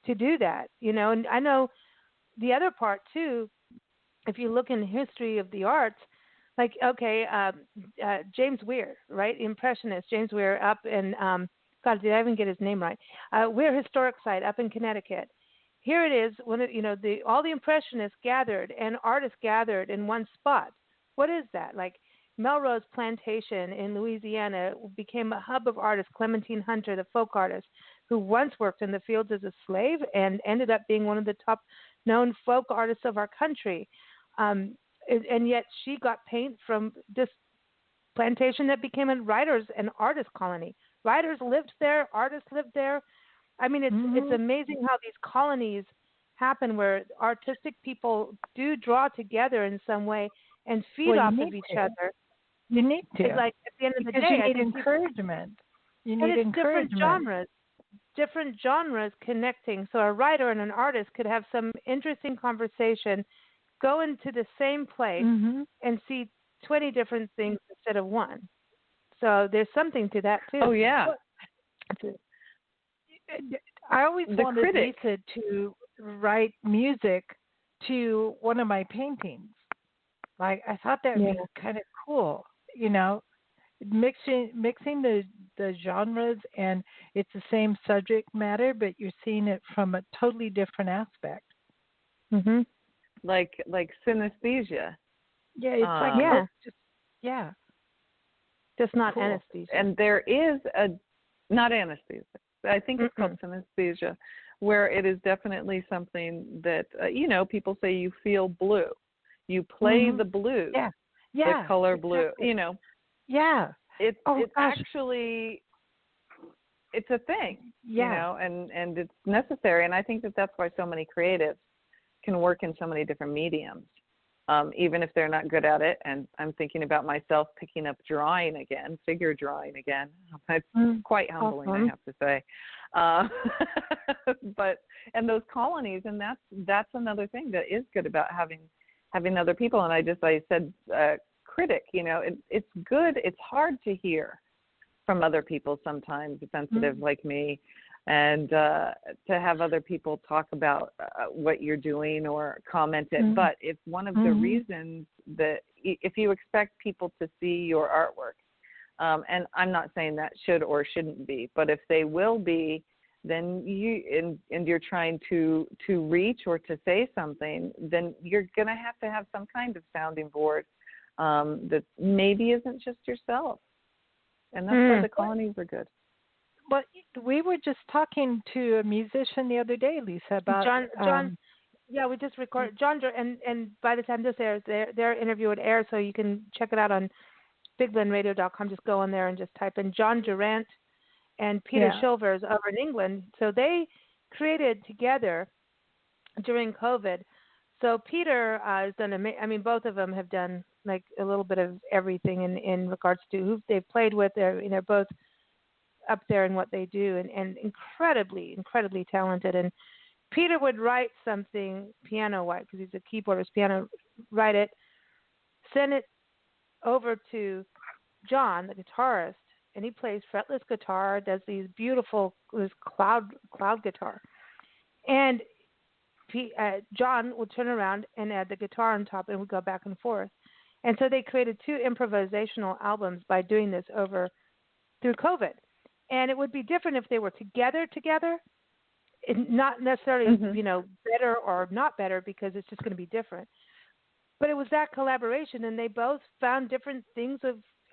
to do that, And I know the other part too, if you look in the history of the arts, like, James Weir, right? Impressionist James Weir up in, God, did I even get his name right? Weir Historic Site up in Connecticut. Here it is, when all the Impressionists gathered and artists gathered in one spot. What is that? Like Melrose Plantation in Louisiana became a hub of artists. Clementine Hunter, the folk artist, who once worked in the fields as a slave and ended up being one of the top known folk artists of our country. And yet she got paint from this plantation that became a writers and artist colony. Writers lived there, artists lived there. I mean, it's amazing how these colonies happen, where artistic people do draw together in some way and feed off of each other. You need to. It's like at the end of the day, you need encouragement. You need encouragement. Different genres connecting. So a writer and an artist could have some interesting conversation, go into the same place and see 20 different things instead of one. So there's something to that too. Oh yeah. I always wanted Lisa to write music to one of my paintings. Like I thought that would be kind of cool, mixing the genres, and it's the same subject matter, but you're seeing it from a totally different aspect. Mhm. Like synesthesia. Yeah, it's just not cool. anesthesia. And there is not anesthesia. I think it's called synesthesia, where it is definitely something that people say you feel blue. You play the blue. Yeah. The color blue. Exactly. Yeah. It's gosh. actually it's a thing. And it's necessary, and I think that's why so many creatives can work in so many different mediums. Even if they're not good at it. And I'm thinking about myself picking up drawing again, figure drawing again. It's quite humbling, I have to say. And those colonies, and that's another thing that is good about having other people. And I said critic, it's good. It's hard to hear from other people sometimes, sensitive like me. And to have other people talk about what you're doing or comment it. But if one of the reasons that if you expect people to see your artwork, and I'm not saying that should or shouldn't be, but if they will be, then and you're trying to reach or to say something, then you're going to have some kind of sounding board that maybe isn't just yourself. And that's why the colonies are good. But we were just talking to a musician the other day, Lisa, about John. Yeah, we just recorded John, and by the time this airs, their interview would air, so you can check it out on BigBlendRadio.com. Just go on there and just type in John Durant and Peter Shilvers over in England. So they created together during COVID. So Peter has done. Both of them have done like a little bit of everything in regards to who they've played with. They're both up there in what they do, and incredibly talented. And Peter would write something piano-wise, because he's a keyboardist, write it, send it over to John, the guitarist, and he plays fretless guitar, does this cloud guitar. And John would turn around and add the guitar on top, and would go back and forth. And so they created 2 improvisational albums by doing this through COVID. And it would be different if they were together, not necessarily, better or not better, because it's just going to be different. But it was that collaboration, and they both found different things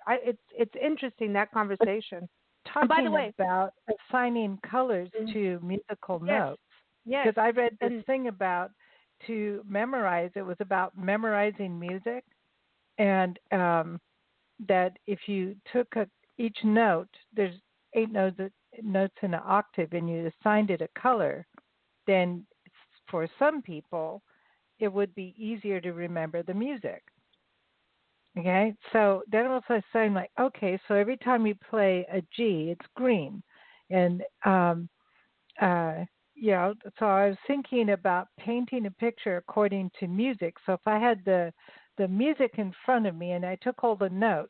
it's interesting, that conversation. Talking by the way, about assigning colors to musical notes. Yes. Because I read this thing about to memorize. It was about memorizing music, and that if you took each note, there's 8 notes in an octave, and you assigned it a color, then for some people it would be easier to remember the music. Okay, so then I was saying, like, okay, so every time you play a G, it's green, and so I was thinking about painting a picture according to music. So if I had the music in front of me and I took all the notes,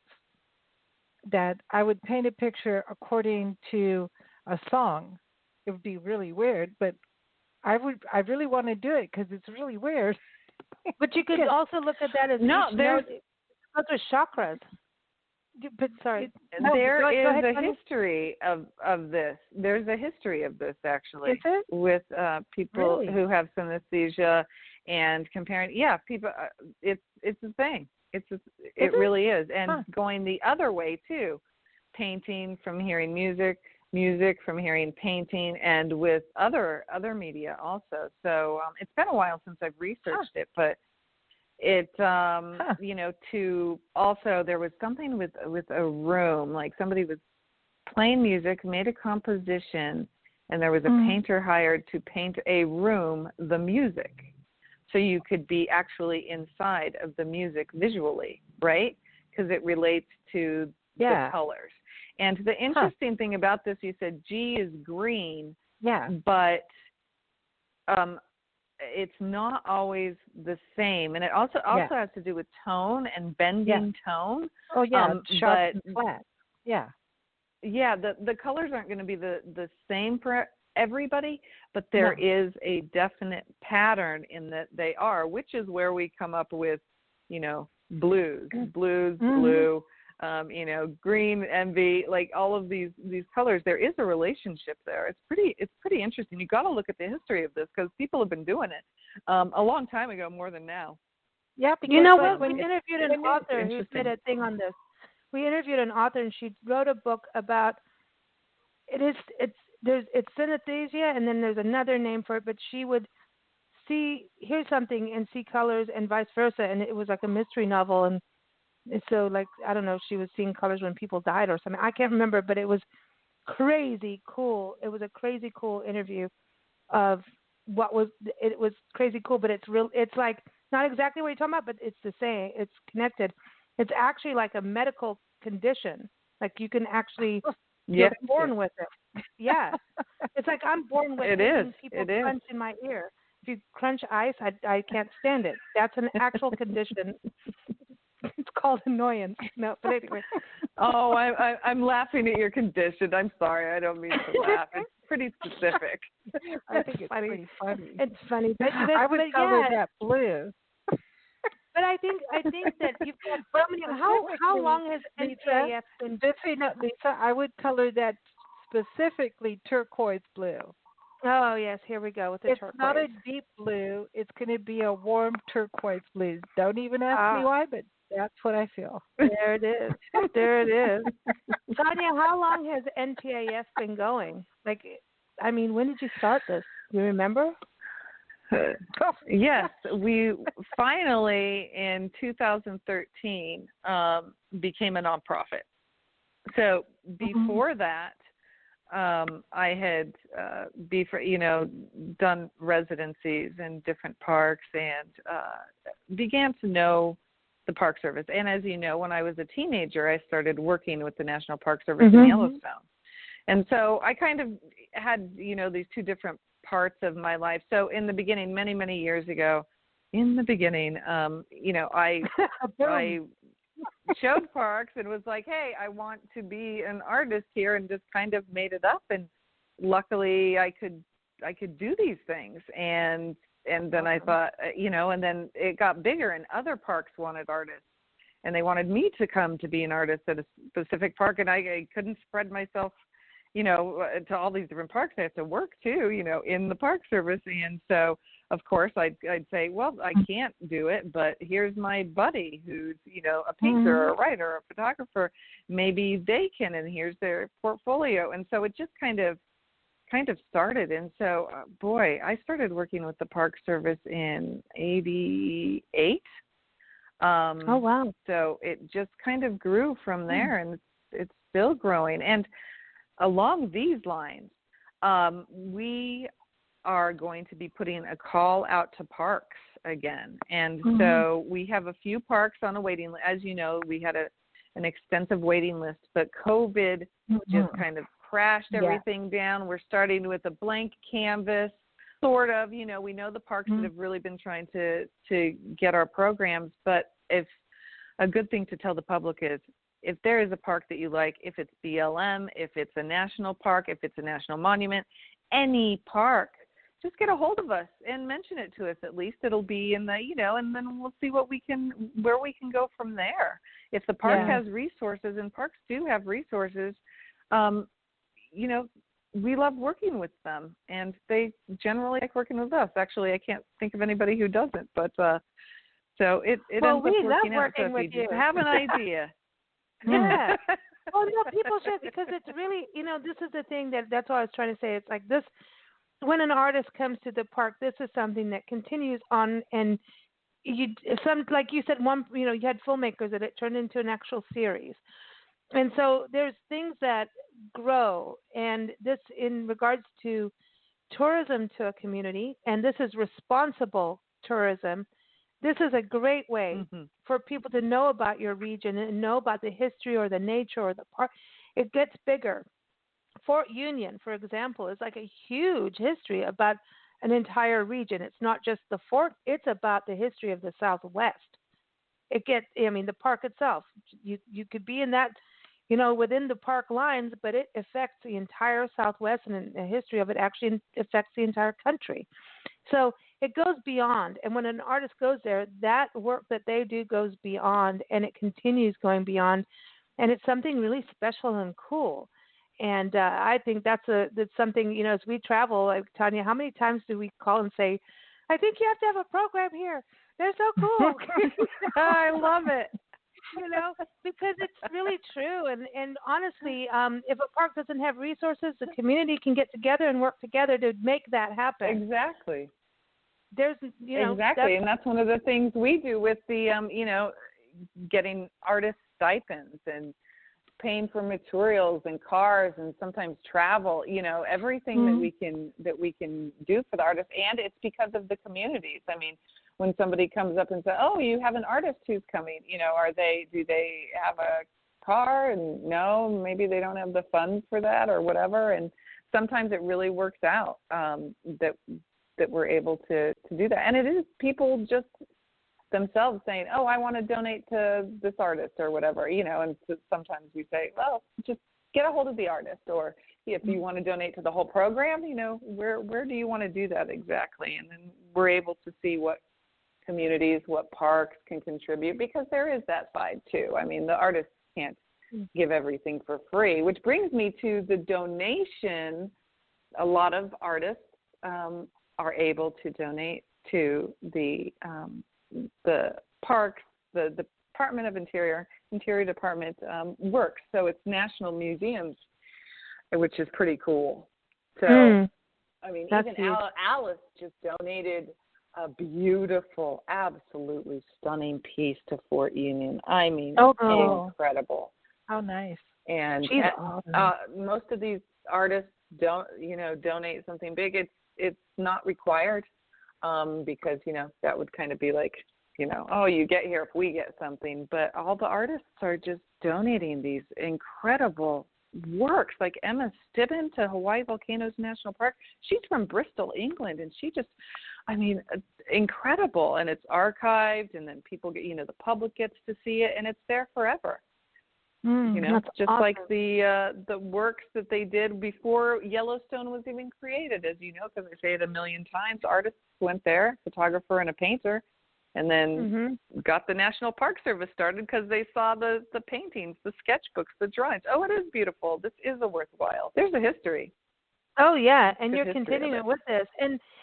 that I would paint a picture according to a song. It would be really weird, but I really want to do it because it's really weird. But you could also look at that as those are chakras. But sorry, there is a history of this. There's a history of this actually with people who have synesthesia and comparing. Yeah, people. It's a thing. It really is. And going the other way too, painting from hearing music from hearing painting, and with other media also. So it's been a while since I've researched it, but it to also there was something with a room, like somebody was playing music, made a composition, and there was a painter hired to paint a room the music. So you could be actually inside of the music visually, right? Because it relates to the colors. And the interesting thing about this, you said G is green, but it's not always the same. And it also has to do with tone and bending tone. Oh, yeah, sharp and flat. Yeah. Yeah, the colors aren't going to be the same for everybody, but there is a definite pattern in that they are, which is where we come up with, blues, blue, green, envy, like all of these colors. There is a relationship there. It's pretty interesting. You got to look at the history of this because people have been doing it a long time ago, more than now. Yeah, because we interviewed an author who did a thing on this. We interviewed an author, and she wrote a book about it's synesthesia, and then there's another name for it. But she would hear something and see colors, and vice versa, and it was like a mystery novel. And so, like, I don't know, she was seeing colors when people died or something. I can't remember, but it was crazy cool. It was a crazy cool interview of it was crazy cool, but it's real. It's like not exactly what you're talking about, but it's the same. It's connected. It's actually like a medical condition. Like you can actually get born with it. Yeah. It's like I'm born with it. People crunch in my ear. If you crunch ice, I can't stand it. That's an actual condition. It's called annoyance. No, but anyway. Oh, I'm laughing at your condition. I'm sorry. I don't mean to laugh. It's pretty specific. I think it's pretty funny. It's funny. But I would color that blue. But I think that you've got so many. How long has NTIF been? Lisa, I would color that specifically turquoise blue. Oh yes, here we go with the turquoise. It's not a deep blue. It's going to be a warm turquoise blue. Don't even ask me why, but that's what I feel. There it is. There it is. Tanya, how long has NTIF been going? When did you start this? Do you remember? Yes, we finally in 2013 became a nonprofit. So before that, I had done residencies in different parks and began to know the Park Service. And as you know, when I was a teenager, I started working with the National Park Service in Yellowstone. And so I kind of had, these two different parts of my life. So in the beginning, many, many years ago, I showed parks and was like, hey, I want to be an artist here, and just kind of made it up. And luckily I could do these things. And then I thought, and then it got bigger, and other parks wanted artists, and they wanted me to come to be an artist at a specific park. And I couldn't spread myself, to all these different parks. I have to work too, in the Park Service. And so, of course, I'd say, well, I can't do it, but here's my buddy who's, a painter or a writer or a photographer. Maybe they can, and here's their portfolio. And so it just kind of started. And so, I started working with the Park Service in 88. Oh, wow. So it just kind of grew from there, and it's still growing. And along these lines, we are going to be putting a call out to parks again. And so we have a few parks on a waiting list. As you know, we had an extensive waiting list, but COVID just kind of crashed everything down. We're starting with a blank canvas, sort of. We know the parks that have really been trying to get our programs, but if a good thing to tell the public is, if there is a park that you like, if it's BLM, if it's a national park, if it's a national monument, any park, just get a hold of us and mention it to us. At least it'll be in the, and then we'll see where we can go from there. If the park has resources, and parks do have resources, we love working with them, and they generally like working with us. Actually, I can't think of anybody who doesn't, but so it ends up working out. So if you just have an idea. Yeah. Well, no, people should, because it's really, this is the thing that's what I was trying to say. It's like this, when an artist comes to the park, this is something that continues on, and like you said, you had filmmakers that it turned into an actual series. And so there's things that grow, and this in regards to tourism to a community, and this is responsible tourism. This is a great way for people to know about your region and know about the history or the nature or the park. It gets bigger. Fort Union, for example, is like a huge history about an entire region. It's not just the fort. It's about the history of the Southwest. The park itself, you could be in that within the park lines, but it affects the entire Southwest, and the history of it actually affects the entire country. So it goes beyond. And when an artist goes there, that work that they do goes beyond, and it continues going beyond. And it's something really special and cool. And I think that's something, as we travel, like Tanya, how many times do we call and say, I think you have to have a program here. They're so cool. I love it. Because it's really true. And honestly, if a park doesn't have resources, the community can get together and work together to make that happen. Exactly. There's, exactly. And that's one of the things we do with the, getting artist stipends and paying for materials and cars and sometimes travel, everything that we can do for the artists. And it's because of the communities. I mean, when somebody comes up and says, oh, you have an artist who's coming, do they have a car? And no, maybe they don't have the funds for that or whatever. And sometimes it really works out that we're able to do that. And it is people just themselves saying, oh, I want to donate to this artist or whatever, and so sometimes we say, well, just get a hold of the artist, or if you want to donate to the whole program, where do you want to do that exactly? And then we're able to see what communities, what parks can contribute, because there is that side too. I mean, the artists can't give everything for free, which brings me to the donation. A lot of artists are able to donate to the parks, the Department of Interior Department works. So it's national museums, which is pretty cool. So, I mean, even Alice just donated a beautiful, absolutely stunning piece to Fort Union. I mean, incredible. How nice. And most of these artists don't, donate something big. It's not required. Because, that would kind of be like, oh, you get here if we get something. But all the artists are just donating these incredible works, like Emma Stibben to Hawaii-Volcanoes National Park. She's from Bristol, England, and she just, incredible. And it's archived, and then people get, the public gets to see it, and it's there forever. That's just awesome. like the works that they did before Yellowstone was even created, as you know, because they say it a million times. Artists went there, photographer and a painter, and then got the National Park Service started because they saw the paintings, the sketchbooks, the drawings. Oh, it is beautiful. This is a worthwhile. There's a history. Oh, yeah, and you're continuing with this.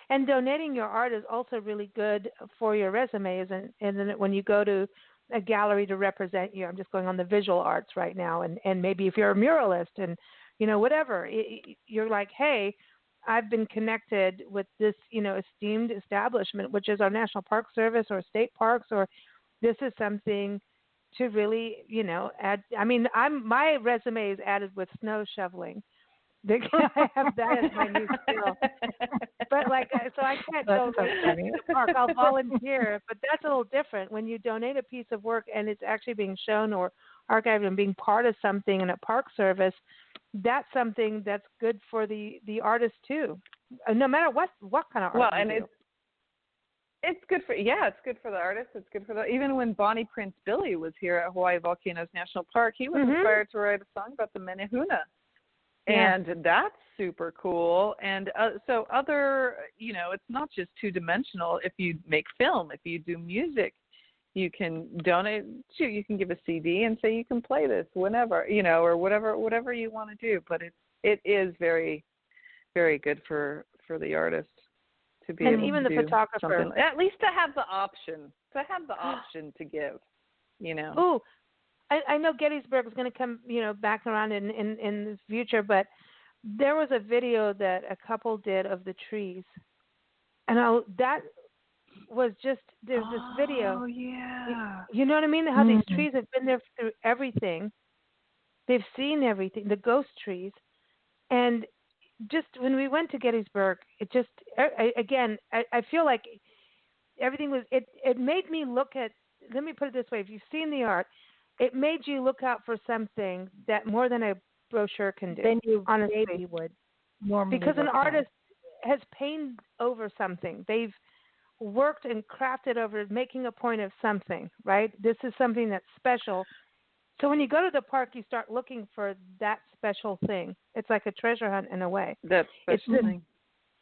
And donating your art is also really good for your resumes. And then when you go to a gallery to represent you, I'm just going on the visual arts right now, and maybe if you're a muralist and, whatever, you're like, hey, I've been connected with this, esteemed establishment, which is our National Park Service or state parks, or this is something to really, add. I mean, my resume is added with snow shoveling. I have that as my new skill. But so I can't go to the park. I'll volunteer, but that's a little different. When you donate a piece of work and it's actually being shown or archived and being part of something in a park service, that's something that's good for the artist too. No matter what kind of art. Well, and it's good for it's good for the artist. It's good for even when Bonnie Prince Billy was here at Hawaii-Volcanoes National Park, he was inspired to write a song about the Menehuna. And that's super cool. And so other, it's not just two-dimensional. If you make film, if you do music, you can donate. You can give a CD and say you can play this whenever, or whatever you want to do. But it is very, very good for the artist to be able to do even the photographer. At least to have the option to give, Ooh. I know Gettysburg is going to come, back around in the future, but there was a video that a couple did of the trees, and that was just there's this video. Oh yeah. You know what I mean? How these trees have been there through everything. They've seen everything, the ghost trees, and just when we went to Gettysburg, it just I feel like everything was. It made me look at. Let me put it this way: if you've seen the art. It made you look out for something that more than a brochure can do. Then you honestly maybe would normally because an artist has painted over something. They've worked and crafted over making a point of something, right? This is something that's special. So when you go to the park, you start looking for that special thing. It's like a treasure hunt in a way. That special thing.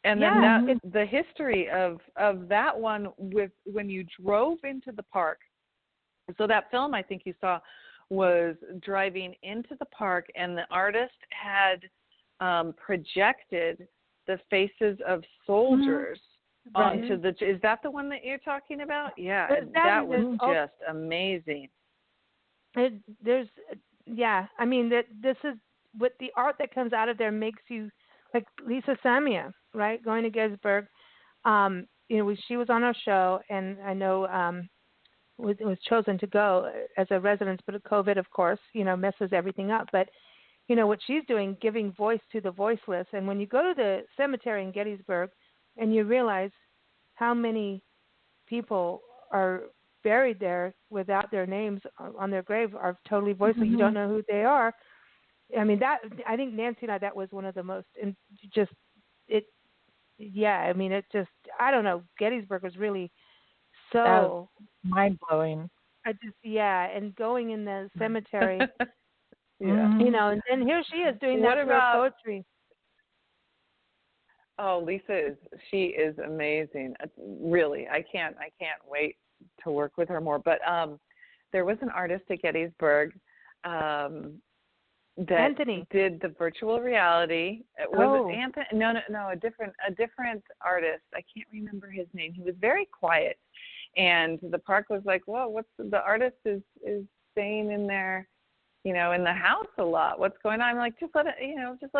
And then the history of that one with when you drove into the park. So that film I think you saw was driving into the park, and the artist had projected the faces of soldiers onto the. Is that the one that you're talking about? Yeah, that was just amazing. I mean this is what the art that comes out of there makes you like Lisa Samia, right? Going to Gettysburg, she was on our show, and I know was chosen to go as a resident, but COVID, of course, messes everything up. But what she's doing, giving voice to the voiceless, and when you go to the cemetery in Gettysburg, and you realize how many people are buried there without their names on their grave, are totally voiceless. You don't know who they are. I mean, I think Nancy and I, that was one of the most, and I don't know, Gettysburg was really so mind-blowing. And going in the cemetery, and then here she is doing that poetry. Oh, Lisa she is amazing. Really, I can't wait to work with her more. But there was an artist at Gettysburg that Anthony did the virtual reality. Was it Anthony? No, a different artist. I can't remember his name. He was very quiet, and the park was like, "Well, what's the artist is staying in there, in the house a lot. What's going on?" I'm like, just let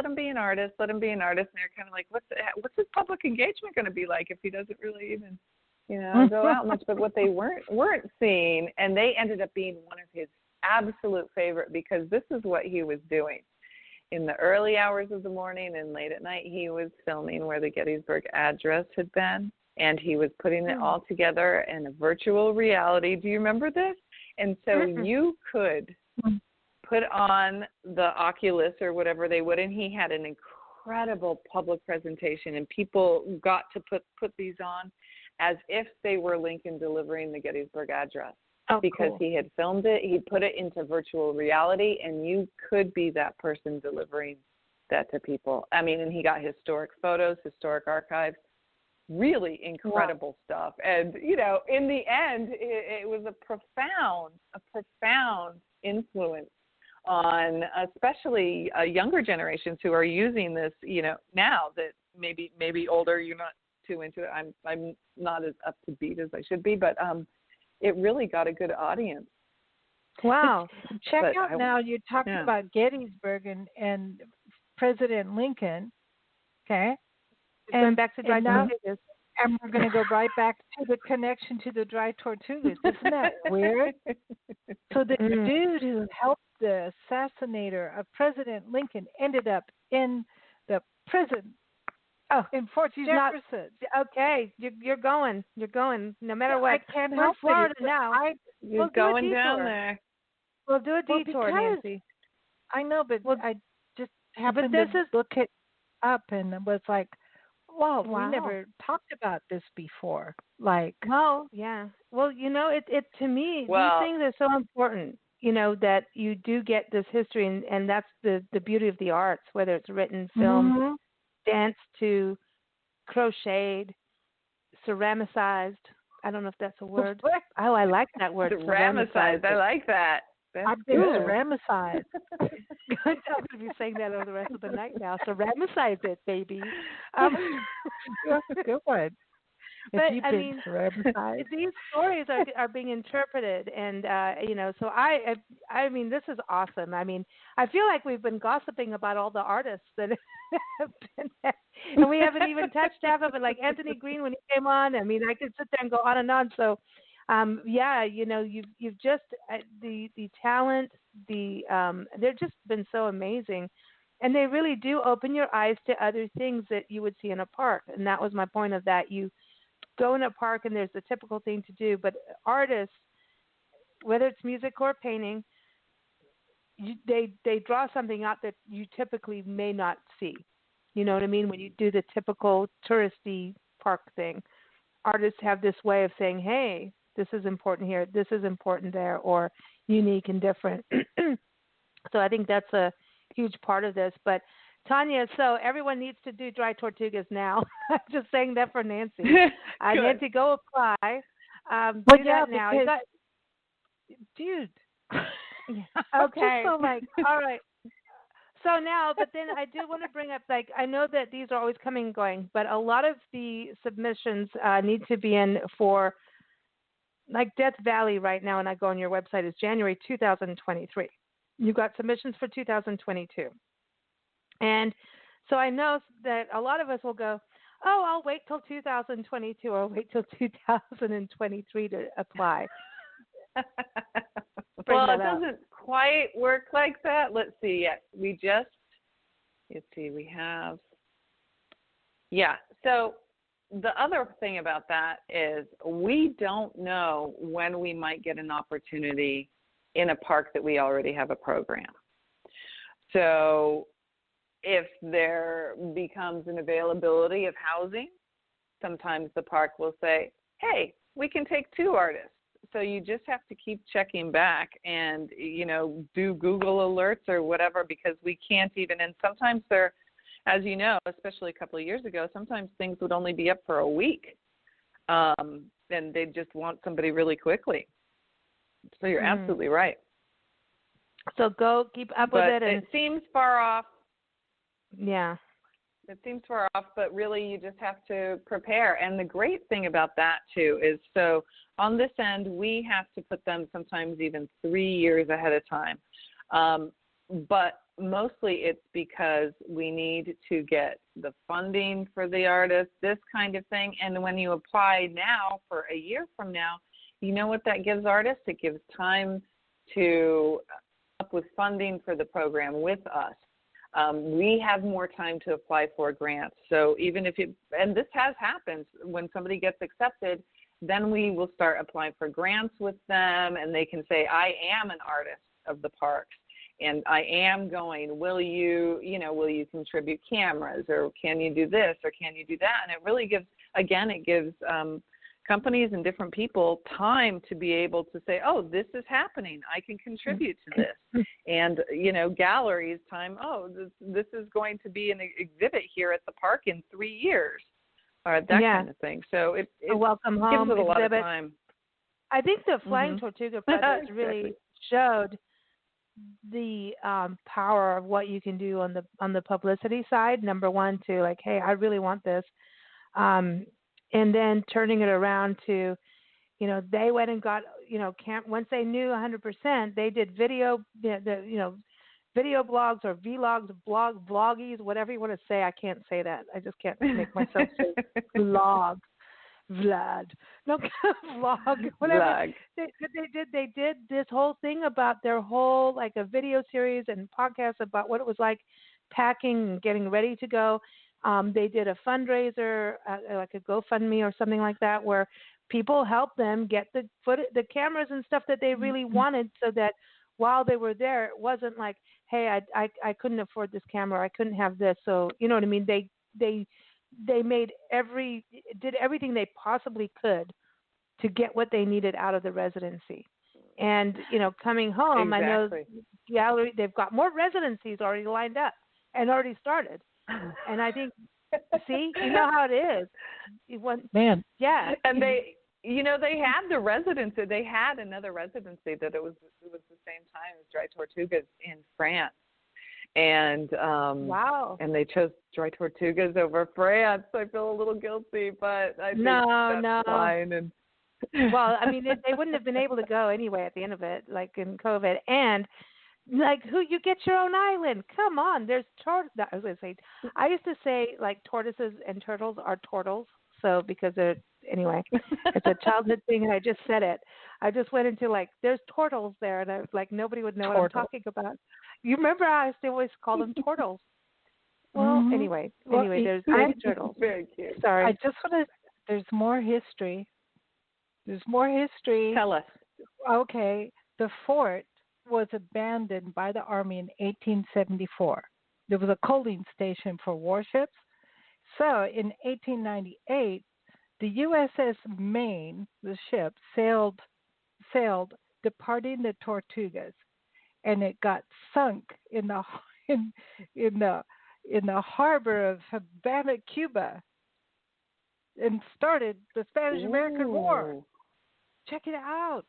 him be an artist. Let him be an artist. And they're kind of like, what's his public engagement going to be like if he doesn't really even, go out much? But what they weren't seeing, and they ended up being one of his absolute favorite, because this is what he was doing in the early hours of the morning and late at night. He was filming where the Gettysburg address had been, and he was putting it all together in a virtual reality. Do you remember this? And so you could put on the Oculus or whatever they would, and he had an incredible public presentation, and people got to put these on as if they were Lincoln delivering the Gettysburg address. Because he had filmed it, he put it into virtual reality, and you could be that person delivering that to people. I mean, and he got historic photos, historic archives, really incredible stuff. And, in the end, it was a profound influence on especially younger generations who are using this, now that maybe older, you're not too into it. I'm not as up to beat as I should be, but it really got a good audience. Wow. Check out now, you're talking about Gettysburg and President Lincoln, okay? And back to Dry-Tortugas. And we're going to go right back to the connection to the Dry-Tortugas. Isn't that weird? So the dude who helped the assassinator of President Lincoln ended up in the prison in Fort Jefferson. Okay, you're going. No matter what. I can't help Florida it. now. You're going down there. We'll do a detour, Nancy. I know, but I just happened to look it up and was like, wow, we never talked about this before. Like, yeah. Well, it to me, these things are so important. That you do get this history, and that's the beauty of the arts, whether it's written, filmed, danced to, crocheted, ceramicized. I don't know if that's a word. Oh, I like that word. Ceramicized. I like that. I've been ceramicized. I'm going to be saying that over the rest of the night now. Ceramicize it, baby. That's a good one. But these stories are being interpreted, and so I mean, this is awesome. I mean, I feel like we've been gossiping about all the artists that have been there, and we haven't even touched half of it. Like Anthony Green when he came on. I mean, I could sit there and go on and on. So, you've just the talent, they've just been so amazing. And they really do open your eyes to other things that you would see in a park. And that was my point of that. You go in a park and there's the typical thing to do, but artists, whether it's music or painting, they draw something out that you typically may not see. You know what I mean? When you do the typical touristy park thing, artists have this way of saying, hey, this is important here, this is important there, or, unique and different. So I think that's a huge part of this. But Tanya, so everyone needs to do Dry-Tortugas now. I'm just saying that for Nancy. Nancy, go apply. Do that now. Because, dude. Okay. So like, all right. So now, but then I do want to bring up, like, I know that these are always coming and going, but a lot of the submissions need to be in for, like, Death Valley right now, and I go on your website, is January 2023. You've got submissions for 2022. And so I know that a lot of us will go, oh, I'll wait till 2022 or wait till 2023 to apply. Well, it doesn't quite work like that. Let's see. Yes, we have. Yeah. So the other thing about that is we don't know when we might get an opportunity in a park that we already have a program. So if there becomes an availability of housing, sometimes the park will say, hey, we can take 2 artists. So you just have to keep checking back and, do Google alerts or whatever, because we can't even, and sometimes they're, as you know, especially a couple of years ago, sometimes things would only be up for a week. And they just want somebody really quickly. So you're absolutely right. So go keep up with it. And it seems far off. Yeah. It seems far off, but really you just have to prepare. And the great thing about that, too, is so on this end, we have to put them sometimes even 3 years ahead of time. But mostly it's because we need to get the funding for the artist, this kind of thing. And when you apply now for a year from now, you know what that gives artists? It gives time to come up with funding for the program with us. We have more time to apply for grants. So even if and this has happened, when somebody gets accepted, then we will start applying for grants with them, and they can say, I am an artist of the parks, and I am going, will you contribute cameras, or can you do this, or can you do that? And it really gives companies and different people time to be able to say, oh, this is happening, I can contribute to this. And, galleries time, oh, this is going to be an exhibit here at the park in 3 years, or that kind of thing. So it welcome gives home it a lot exhibit. of time. I think the Flying Tortuga Brothers really showed the power of what you can do on the publicity side. Number one, to like, hey, I really want this. And then turning it around to, they went and got, once they knew 100%, they did video, video blogs or vlogs, vloggies, whatever you want to say. I can't say that. I just can't make myself say vlog, Vlad. No, vlog, whatever. Vlog. They did this whole thing about their whole, like a video series and podcast about what it was like packing and getting ready to go. They did a fundraiser, like a GoFundMe or something like that, where people helped them get the cameras and stuff that they really wanted, so that while they were there, it wasn't like, hey, I couldn't afford this camera, I couldn't have this. So you know what I mean? They did everything they possibly could to get what they needed out of the residency. And coming home, exactly. I know gallery, they've got more residencies already lined up and already started. And I think, see, you know how it is. Man. Yeah. And they had the residency. They had another residency that it was the same time as Dry-Tortugas in France. And wow. And they chose Dry-Tortugas over France. I feel a little guilty, but I think that's fine. And well, I mean, they wouldn't have been able to go anyway at the end of it, like in COVID. And like, you get your own island. Come on, there's I used to say like tortoises and turtles are turtles. So because anyway, it's a childhood thing, and I just said it. I just went into like, there's turtles there, and I was like, nobody would know what I'm talking about. You remember how I used to always call them turtles? Well, anyway, there's turtles. Very cute. Sorry. I just want to. There's more history. Tell us. Okay, the fort was abandoned by the Army in 1874. There was a coaling station for warships. So in 1898, the USS Maine, the ship, sailed departing the Tortugas, and it got sunk in the harbor of Havana, Cuba, and started the Spanish-American War. Check it out.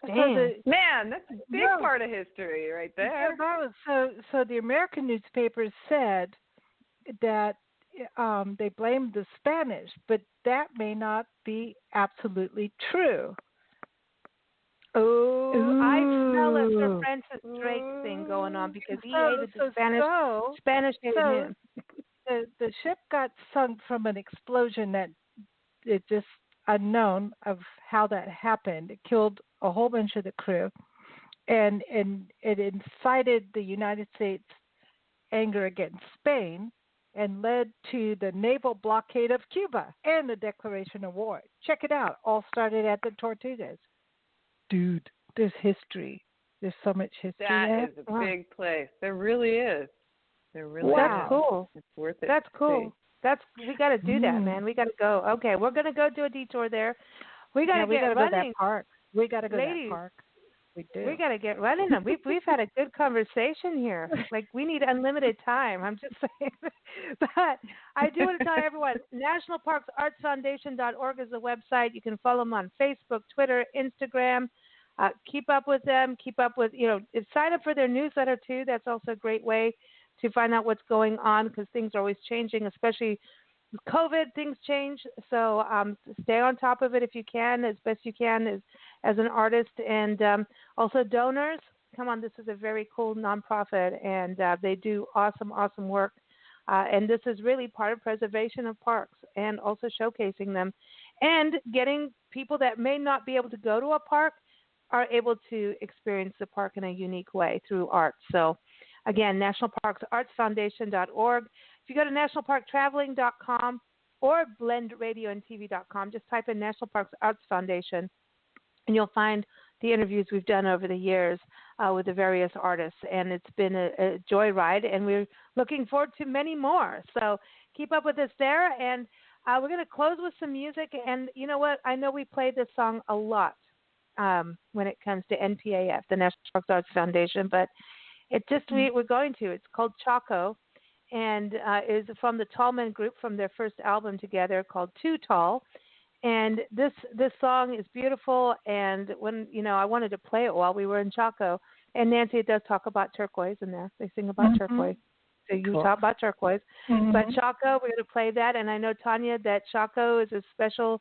Man, that's a big part of history right there. Yeah, so the American newspapers said that they blamed the Spanish, but that may not be absolutely true. Oh, I smell a Sir Francis Drake thing going on because he hated the Spanish. Spanish hated him. The ship got sunk from an explosion that it just unknown of how that happened. It killed a whole bunch of the crew, and it incited the United States' anger against Spain and led to the naval blockade of Cuba and the declaration of war. Check it out. All started at the Tortugas. Dude, there's history. There's so much history. That is a big place. There really is. There really is. That's cool. It's worth it. That's cool. We got to do that, man. We got to go. Okay, we're going to go do a detour there. We got to get running. Go to that park. We got to go to that park. We do. We got to get running. We've had a good conversation here. Like, we need unlimited time. I'm just saying. But I do want to tell everyone, nationalparksartsfoundation.org is the website. You can follow them on Facebook, Twitter, Instagram. Keep up with them. Sign up for their newsletter, too. That's also a great way to find out what's going on because things are always changing, especially with COVID, things change. So stay on top of it if you can, as best you can as an artist. And also donors, come on, this is a very cool nonprofit, and they do awesome work. And this is really part of preservation of parks and also showcasing them and getting people that may not be able to go to a park are able to experience the park in a unique way through art. So again, nationalparksartsfoundation.org. If you go to nationalparktraveling.com or blendradioandtv.com, just type in National Parks Arts Foundation, and you'll find the interviews we've done over the years with the various artists. And it's been a joyride, and we're looking forward to many more. So keep up with us there. And we're going to close with some music. And you know what? I know we play this song a lot when it comes to NPAF, the National Parks Arts Foundation, but we're going to. It's called Chaco, and is from the Tallman Group from their first album together called Too Tall. And this song is beautiful. And when I wanted to play it while we were in Chaco, and Nancy, it does talk about turquoise in there. They sing about turquoise. So you talk about turquoise, but Chaco, we're going to play that. And I know, Tanya, that Chaco is a special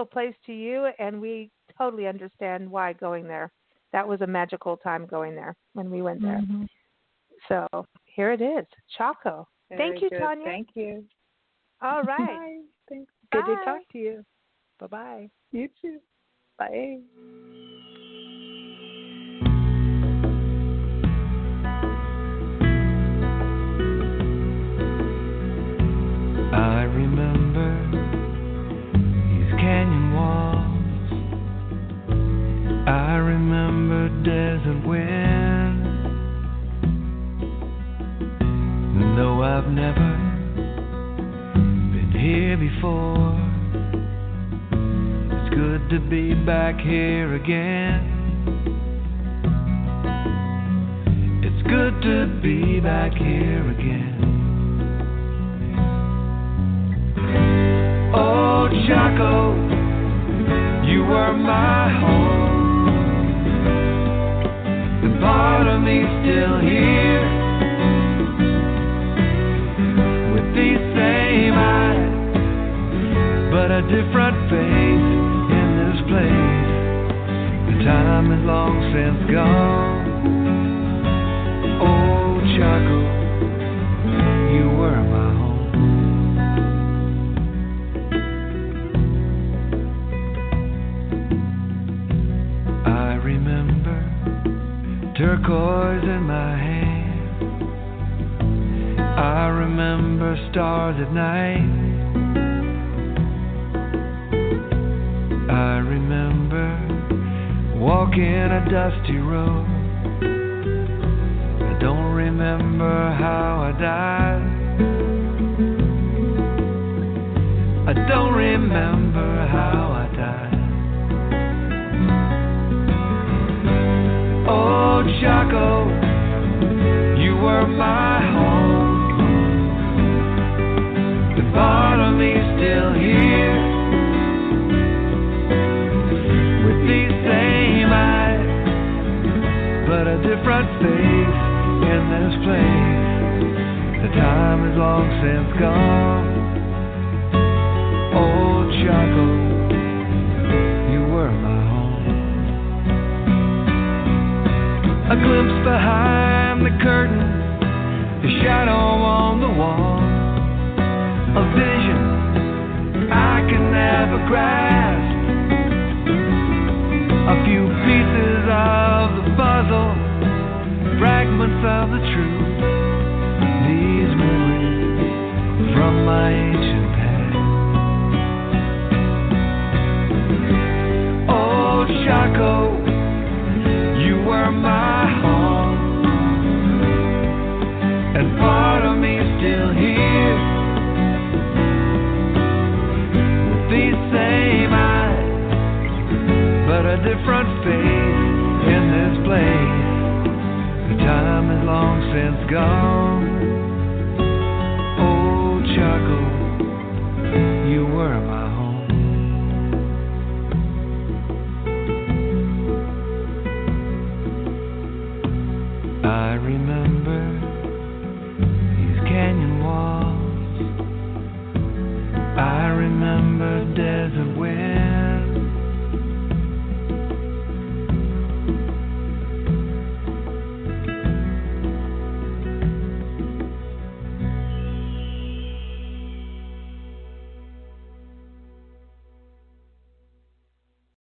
place to you, and we totally understand why going there. That was a magical time going there when we went there. So here it is, Chaco. Thank you, Tanya. Thank you. All right. Bye. Thanks. Good to talk to you. Bye-bye. You too. Bye. I remember these canyon walls. I remember desert wind. Though I've never been here before, it's good to be back here again. It's good to be back here again. Oh, Chaco, you were my home. And part of me still here, with these same eyes, but a different face in this place. The time is long since gone. Oh, Chaco, you were my home. I remember turquoise in my hand. I remember stars at night. I remember walking a dusty road. I don't remember how I died. I don't remember how I died. Oh, Chaco, you were my home. The part of me still here, with these same eyes, but a different face in this place. The time is long since gone. Oh, Chaco, you were my home. A glimpse behind the curtain, the shadow on the wall, a vision I can never grasp. A few pieces of the puzzle, fragments of the truth. These memories from my ancient past. Oh, Chaco, you were my home, and part of me is still here, with these same eyes, but a different face in this place. The time is long since gone. Oh, Chaco, you were my home. I remember